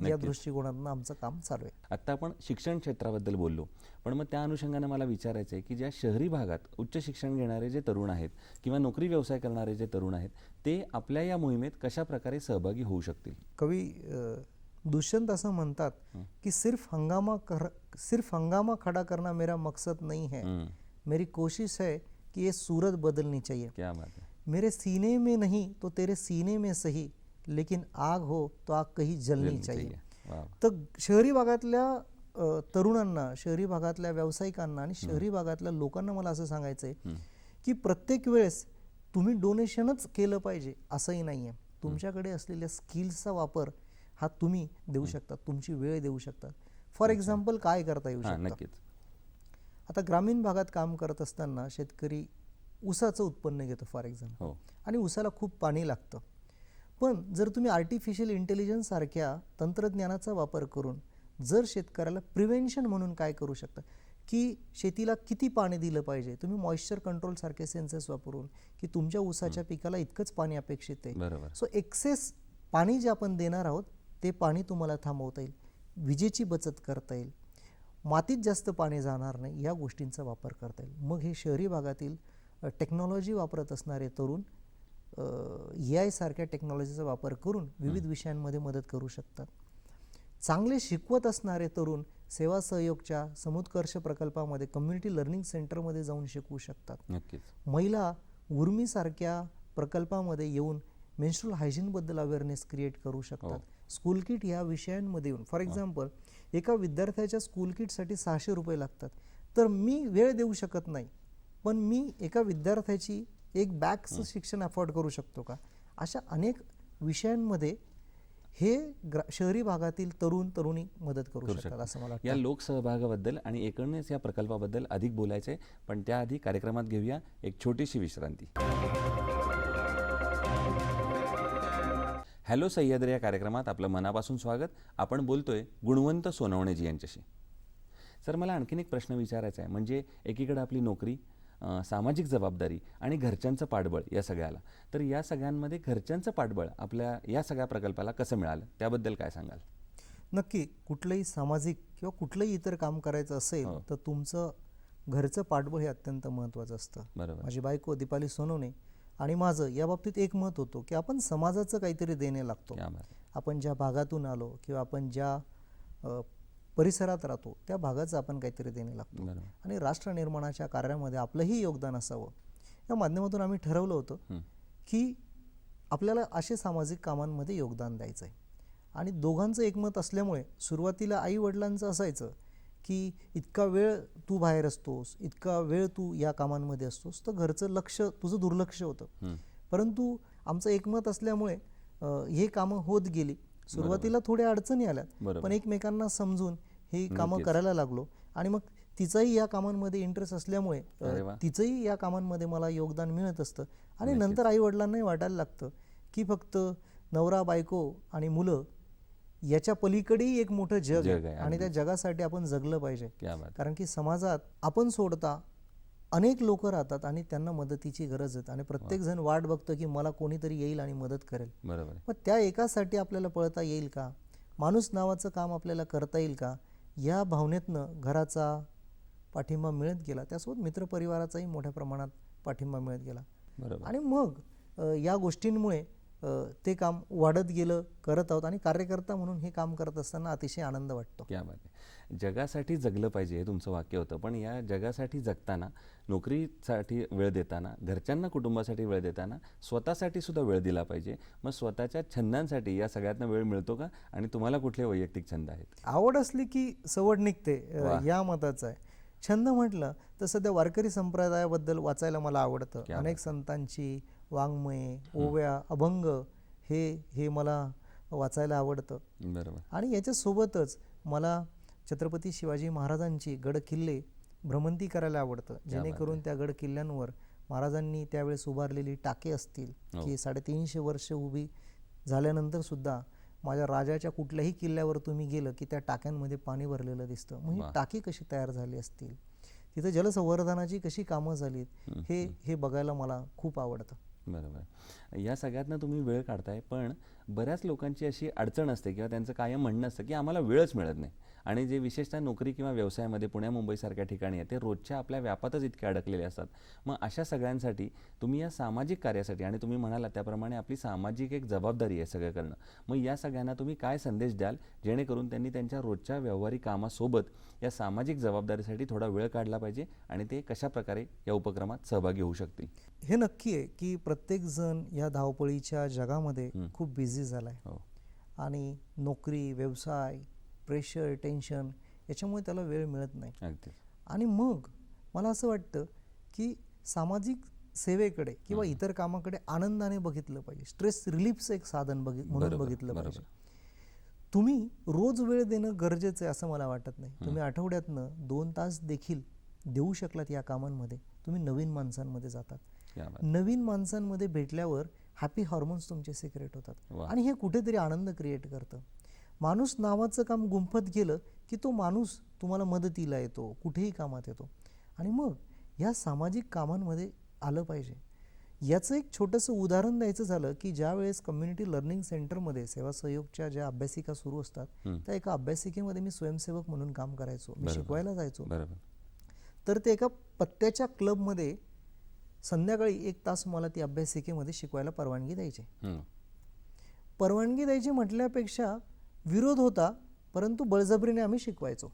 या दृष्टिकोनातून आमचं काम चालू आहे. आता आपण शिक्षण क्षेत्राबद्दल बोललो, पण मग त्या अनुषंगाने मला विचारायचं आहे की ज्या शहरी भागात उच्च शिक्षण घेणारे जे तरुण आहेत किंवा नोकरी व्यवसाय करणारे जे तरुण आहेत, ते आपल्या या मोहिमेत कशा प्रकारे सहभागी होऊ शकतील. कवी दुष्यंत असं म्हणतात की सिर्फ हंगामा खड़ा करना मेरा मकसद नहीं है, मेरी कोशिश है कि ये सूरत बदलनी चाहिए. क्या बात है. मेरे सीने में नहीं तो तेरे सीने में सही, लेकिन आग हो तो आग कहीं जलनी चाहिए. तर शहरी भागातल्या तरुणांना, शहरी भागातल्या व्यावसायिकांना आणि शहरी भागातल्या लोकांना मला असं सांगायचं आहे की प्रत्येक वेळेस तुम्ही डोनेशनच केलं पाहिजे असंही नाही आहे. तुमच्याकडे असलेल्या स्किल्सचा वापर हा तुम्ही देऊ शकता, तुमची वेळ देऊ शकता. फॉर एक्झाम्पल काय करता येऊ शकतं, आता ग्रामीण भागात काम करत असताना शेतकरी ऊसाचं उत्पन्न घेतो फॉर एक्झाम्पल, आणि ऊसाला खूप पाणी लागतं. पण जर तुम्ही आर्टिफिशियल इंटेलिजन्स सारख्या तंत्रज्ञानाचा वापर करून जर शेतकऱ्याला प्रिव्हेन्शन म्हणून काय करू शकता की शेतीला किती पाणी दिलं पाहिजे. तुम्ही मॉइश्चर कंट्रोल सारखे सेन्सर्स वापरून की तुमच्या ऊसाच्या पिकाला इतकंच पाणी अपेक्षित आहे. बरोबर. सो एक्सेस पाणी जे आपण देणार आहोत ते पाणी तुम्हाला थांबवता येईल, विजेची बचत करता येईल, मातीत जास्त पाणी जाणार नाही, या गोष्टींचा वापर करता येईल. मग हे शहरी भागातील टेक्नॉलॉजी वापरत असणारे तरुण AI सारख्या टेक्नॉलॉजीचा वापर करून विविध विषयांमध्ये मदत करू शकतात. चांगले शिकवत असणारे तरुण सेवा सहयोगच्या समुत्कर्ष प्रकल्पामध्ये कम्युनिटी लर्निंग सेंटरमध्ये जाऊन शिकवू शकतात. नक्कीच. महिला उर्मीसारख्या प्रकल्पामध्ये येऊन मेन्स्ट्रुअल हायजीनबद्दल अवेअरनेस क्रिएट करू शकतात. स्कूल किट ह्या विषयांमध्ये येऊन, फॉर एक्झाम्पल एका विद्यार्थ्याच्या स्कूल किटसाठी 600 रुपये लागतात, तर मी वेळ देऊ शकत नाही, पण मी एका विद्यार्थ्याची एक बॅगचं शिक्षण अफोर्ड करू शकतो का? अशा अनेक विषयांमध्ये हे शहरी भागातील तरुण तरुणी मदत करू शकतात असं मला वाटतं. या लोकसहभागाबद्दल आणि एकूणच या प्रकल्पाबद्दल अधिक बोलायचं आहे, पण त्याआधी कार्यक्रमात घेऊया एक छोटीशी विश्रांती. हॅलो सह्याद्री या कार्यक्रमात आपलं मनापासून स्वागत. आपण बोलतोय गुणवंत सोनवणेजी यांच्याशी. सर, मला आणखीन एक प्रश्न विचारायचा आहे, म्हणजे एकीकडे आपली नोकरी, सामाजिक जबाबदारी आणि घरच्यांचं पाठबळ या सगळ्याला, तर या सगळ्यांमध्ये घरच्यांचं पाठबळ आपल्या या सगळ्या प्रकल्पाला कसं मिळालं त्याबद्दल काय सांगाल? नक्की. कुठलंही सामाजिक किंवा कुठलंही इतर काम करायचं असेल तर तुमचं घरचं पाठबळ हे अत्यंत महत्त्वाचं असतं. बरोबर. माझी बायको दीपाली सोनवणे आणि माझं या बाबतीत एक मत होतं की आपण समाजाचं काहीतरी देणे लागतो. आपण ज्या भागातून आलो किंवा आपण ज्या परिसरात राहतो त्या भागाचं आपण काहीतरी देणे लागतो आणि राष्ट्र निर्माणाच्या कार्यामध्ये आपलंही योगदान असावं. या माध्यमातून आम्ही ठरवलं होतं की आपल्याला असे सामाजिक कामांमध्ये योगदान द्यायचं आहे. आणि दोघांचं एकमत असल्यामुळे सुरुवातीला आई वडिलांचं असायचं की इतका वेळ तू बाहेर असतोस, इतका वेळ तू या कामांमध्ये असतोस, तर घरचं लक्ष तुझं दुर्लक्ष होतं. परंतु आमचं एकमत असल्यामुळे हे कामं होत गेली. सुरुवातीला थोड्या अडचणी आल्यात, पण एकमेकांना समजून ही कामं करायला लागलो. आणि मग तिचाही या कामांमध्ये इंटरेस्ट असल्यामुळे तिचंही या कामांमध्ये मला योगदान मिळत असतं. आणि नंतर आई वडिलांनाही वाटायला लागतं की फक्त नवरा बायको आणि मुलं याच्या पलीकडेही एक मोठं जग आहे आणि त्या जगासाठी आपण जगलं पाहिजे. कारण की समाजात आपण सोडता अनेक लोक राहतात आणि त्यांना मदतीची गरज आहे आणि प्रत्येक जण वाट बघतो की मला कोणीतरी येईल आणि मदत करेल. बरोबर. मग त्या एकासाठी आपल्याला पळता येईल का, माणूस नावाचं काम आपल्याला करता येईल का, या भावनेतनं घराचा पाठिंबा मिळत गेला. त्यासोबत मित्रपरिवाराचाही मोठ्या प्रमाणात पाठिंबा मिळत गेला. बरोबर. आणि मग या गोष्टींमुळे ते काम वाढत गेलं, करत आहोत आणि कार्यकर्ता म्हणून हे काम करत असताना अतिशय आनंद वाटतो. क्या बात आहे. जगासाठी जगलं पाहिजे हे तुमचं वाक्य होतं, पण या जगासाठी जगताना, नोकरीसाठी वेळ देताना, घरच्यांना कुटुंबासाठी वेळ देताना स्वतःसाठी सुद्धा वेळ दिला पाहिजे. मग स्वतःच्या छंदांसाठी या सगळ्यातनं वेळ मिळतो का, आणि तुम्हाला कुठले वैयक्तिक छंद आहेत? आवड असली की सवड निघते, या मताचं आहे. छंद म्हटलं तर सध्या वारकरी संप्रदायाबद्दल वाचायला मला आवडतं. अनेक संतांची वाङ्मये, ओव्या, अभंग हे मला वाचायला आवडतं. बरोबर. आणि याच्यासोबतच मला छत्रपती शिवाजी महाराजांची गड किल्ले भ्रमंती करायला आवडतं, जेणेकरून त्या गड किल्ल्यांवर महाराजांनी त्यावेळेस उभारलेली टाके असतील की 350 वर्ष उभी झाल्यानंतर सुद्धा माझ्या राजाच्या कुठल्याही किल्ल्यावर तुम्ही गेलं की त्या टाक्यांमध्ये पाणी भरलेलं दिसतं. मग ही टाकी कशी तयार झाली असतील, तिथं जलसंवर्धनाची कशी कामं झालीत, हे बघायला मला खूप आवडतं. बरोबर. या सगळ्यातनं तुम्ही वेळ काढताय, पण बऱ्याच लोकांची अशी अडचण असते किंवा त्यांचं कायम म्हणणं असतं की आम्हाला वेळच मिळत नाही. आणि जे विशेषतः नोकरी किंवा व्यवसायामध्ये पुण्या मुंबईसारख्या ठिकाणी आहे, ते रोजच्या आपल्या व्यापातच इतके अडकलेले असतात. मग अशा सगळ्यांसाठी तुम्ही या सामाजिक कार्यासाठी, आणि तुम्ही म्हणाला त्याप्रमाणे आपली सामाजिक एक जबाबदारी आहे सगळं करणं, मग या सगळ्यांना तुम्ही काय संदेश द्याल जेणेकरून त्यांनी त्यांच्या रोजच्या व्यावहारिक कामासोबत या सामाजिक जबाबदारीसाठी थोडा वेळ काढला पाहिजे आणि ते कशा प्रकारे या उपक्रमात सहभागी होऊ शकतील? हे नक्की आहे की प्रत्येक जण या धावपळीच्या जगामध्ये खूप बिझी झाला आहे आणि नोकरी, व्यवसाय, प्रेशर, टेन्शन याच्यामुळे त्याला वेळ मिळत नाही. आणि मग मला असं वाटतं की सामाजिक सेवेकडे किंवा इतर कामाकडे आनंदाने बघितलं पाहिजे. स्ट्रेस रिलीफचं एक साधन म्हणून बघितलं पाहिजे. तुम्ही रोज वेळ देणं गरजेचं आहे असं मला वाटत नाही. तुम्ही आठवड्यातनं 2 तास देखील देऊ शकलात या कामांमध्ये, तुम्ही नवीन माणसांमध्ये जातात. नवीन माणसांमध्ये भेटल्यावर हॅपी हॉर्मोन्स तुमचे सिक्रेट होतात आणि हे कुठेतरी आनंद क्रिएट करतं. माणूस नावाचं काम गुंफत गेलं की तो माणूस तुम्हाला मदतीला येतो, कुठेही कामात येतो. आणि मग ह्या सामाजिक कामांमध्ये आलं पाहिजे. याचं एक छोटंसं उदाहरण द्यायचं झालं की ज्या वेळेस कम्युनिटी लर्निंग सेंटरमध्ये सेवा सहयोगच्या ज्या अभ्यासिका सुरू असतात त्या एका अभ्यासिकेमध्ये मी स्वयंसेवक म्हणून काम करायचो, मी शिकवायला जायचो. तर ते एका पत्त्याच्या क्लबमध्ये संध्याकाळी 1 तास मला ती अभ्यासिकेमध्ये शिकवायला परवानगी द्यायची. परवानगी द्यायची म्हटल्यापेक्षा विरोध होता, परंतु बळजबरीने आम्ही शिकवायचो.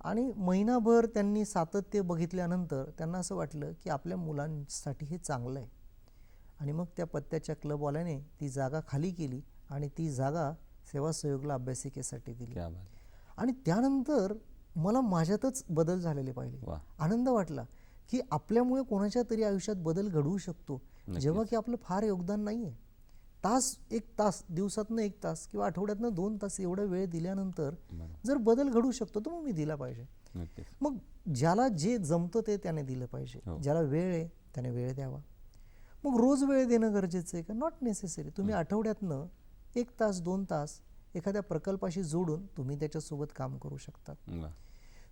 आणि महिनाभर त्यांनी सातत्य बघितल्यानंतर त्यांना असं वाटलं की आपल्या मुलांसाठी हे चांगलं आहे. आणि मग त्या पत्त्याच्या क्लबवाल्याने ती जागा खाली केली आणि ती जागा सेवा सहयोगला अभ्यासिकेसाठी दिली. आणि त्यानंतर मला माझ्यातच बदल झालेले पाहिले. आनंद वाटला की आपल्यामुळे कोणाच्या तरी आयुष्यात बदल घडवू शकतो, जेव्हा की आपलं फार योगदान नाही आहे. 1 तास दिवसातनं 1 तास किंवा आठवड्यातनं 2 तास एवढा वेळ दिल्यानंतर जर बदल घडू शकतो तर मग मी दिला पाहिजे. मग ज्याला जे जमतं ते त्याने दिलं पाहिजे. ज्याला वेळ आहे त्याने वेळ द्यावा. मग रोज वेळ देणं गरजेचं आहे का? Not necessary. तुम्ही आठवड्यातनं 1 तास 2 तास एखाद्या प्रकल्पाशी जोडून तुम्ही त्याच्यासोबत काम करू शकता.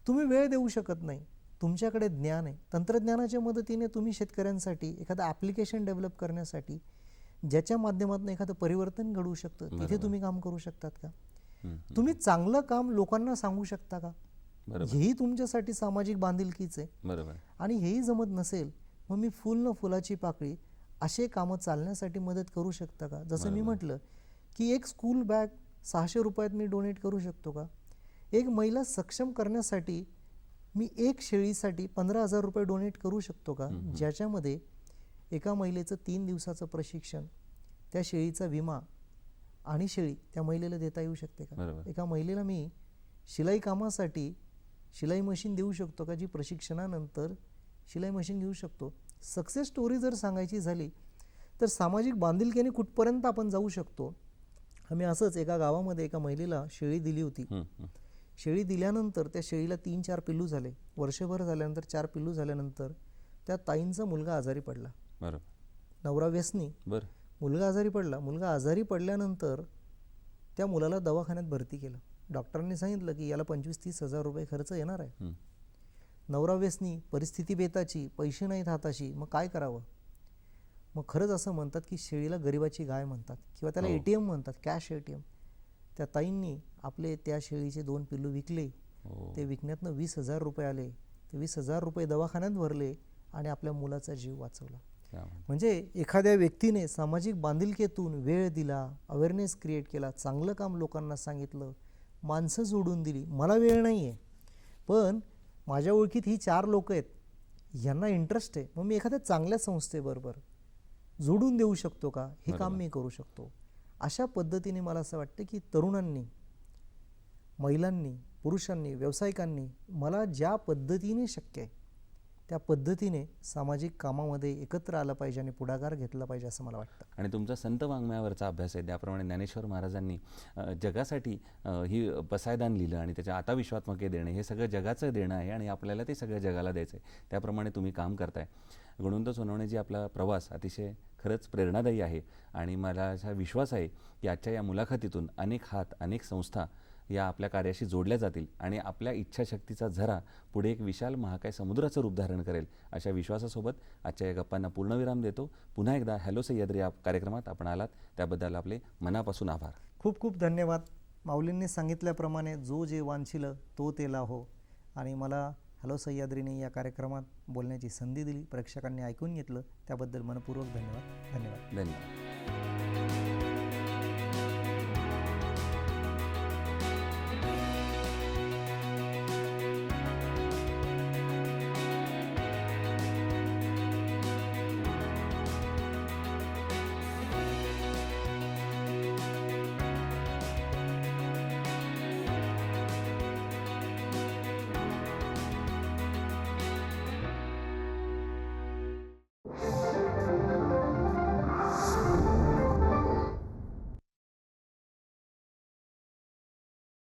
तुम्ही वेळ देऊ शकत नाही, तुमच्याकडे ज्ञान आहे, तंत्रज्ञानाच्या मदतीने तुम्ही शेतकऱ्यांसाठी एखादं ॲप्लिकेशन डेव्हलप करण्यासाठी ज्याच्या माध्यमातून एखादं परिवर्तन घडवू शकतं तिथे तुम्ही काम करू शकतात का? तुम्ही चांगलं काम लोकांना सांगू शकता का? हेही तुमच्यासाठी सामाजिक बांधिलकीच आहे. आणि हेही जमत नसेल मग मी फुल न फुलाची पाकळी असे कामं चालण्यासाठी मदत करू शकता का? जसं मी म्हटलं की एक स्कूल बॅग 600 रुपयात मी डोनेट करू शकतो का? एक महिला सक्षम करण्यासाठी मी एक शेळीसाठी 15,000 रुपये डोनेट करू शकतो का? ज्याच्यामध्ये एका महिलेचं 3 दिवसाचं प्रशिक्षण, त्या शेळीचा विमा आणि शेळी त्या महिलेला देता येऊ शकते का? एका महिलेला मी शिलाई कामासाठी शिलाई मशीन देऊ शकतो का, जी प्रशिक्षणानंतर शिलाई मशीन घेऊ शकतो? सक्सेस स्टोरी जर सांगायची झाली तर सामाजिक बांधिलकीने कुठपर्यंत आपण जाऊ शकतो. आम्ही असंच एका गावामध्ये एका महिलेला शेळी दिली होती. शेळी दिल्यानंतर त्या शेळीला 3-4 पिल्लू झाले. वर्षभर झाल्यानंतर 4 पिल्लू झाल्यानंतर त्या ताईंचा मुलगा आजारी पडला. नवरा व्यसनी, मुलगा आजारी पडला. मुलगा आजारी पडल्यानंतर त्या मुलाला दवाखान्यात भरती केलं. डॉक्टरांनी सांगितलं की याला 25-30 हजार रुपये खर्च येणार आहे. नवरा व्यसनी, परिस्थिती बेताची, पैसे नाहीत हाताशी, मग काय करावं? मग खरंच असं म्हणतात की शेळीला गरिबाची गाय म्हणतात किंवा त्याला ATM म्हणतात, कॅश ATM. त्या ताईंनी आपले त्या शेळीचे 2 पिल्लू विकले. ते विकण्यातनं 20,000 रुपये आले. ते 20,000 रुपये दवाखान्यात भरले आणि आपल्या मुलाचा जीव वाचवला. म्हणजे एखाद्या व्यक्तीने सामाजिक बांधिलकीतून वेळ दिला, अवेअरनेस क्रिएट केला, चांगलं काम लोकांना सांगितलं, माणसं जोडून दिली. मला वेळ नाही आहे पण माझ्या ओळखीत ही 4 लोक आहेत, यांना इंटरेस्ट आहे, मग मी एखाद्या चांगल्या संस्थेबरोबर जोडून देऊ शकतो का? हे काम मी करू शकतो. अशा पद्धतीने मला असं वाटतं की तरुणांनी, महिलांनी, पुरुषांनी, व्यावसायिकांनी मला ज्या पद्धतीने शक्य आहे त्या पद्धतीने सामाजिक कामामध्ये एकत्र आलं पाहिजे आणि पुढाकार घेतला पाहिजे असं मला वाटतं. आणि तुमचा संत वाङ्मयावरचा अभ्यास आहे, त्याप्रमाणे ज्ञानेश्वर महाराजांनी जगासाठी ही पसायदान लिहिलं आणि त्याच्या आता विश्वात्मके देणे हे सगळं जगाचं देणं आहे आणि आपल्याला ते सगळं जगाला द्यायचं आहे. त्याप्रमाणे तुम्ही काम करताय. गुणवंत सोनवणेजी, आपला प्रवास अतिशय खरंच प्रेरणादायी आहे आणि मला असा विश्वास आहे की आजच्या या मुलाखतीतून अनेक हात, अनेक संस्था या आपल्या कार्याशी जोडल्या जातील आणि आपल्या इच्छाशक्तीचा झरा पुढे एक विशाल महाकाय समुद्राचं रूप धारण करेल अशा विश्वासासोबत आजच्या या गप्पांना पूर्णविराम देतो. पुन्हा एकदा हॅलो सह्याद्री या कार्यक्रमात आपण आलात त्याबद्दल आपले मनापासून आभार. खूप खूप धन्यवाद. माऊलींनी सांगितल्याप्रमाणे जो जे वांछिल तो ते लाहो. आणि मला हॅलो सह्याद्रीने या कार्यक्रमात बोलण्याची संधी दिली, प्रेक्षकांनी ऐकून घेतलं त्याबद्दल मनपूर्वक धन्यवाद. धन्यवाद.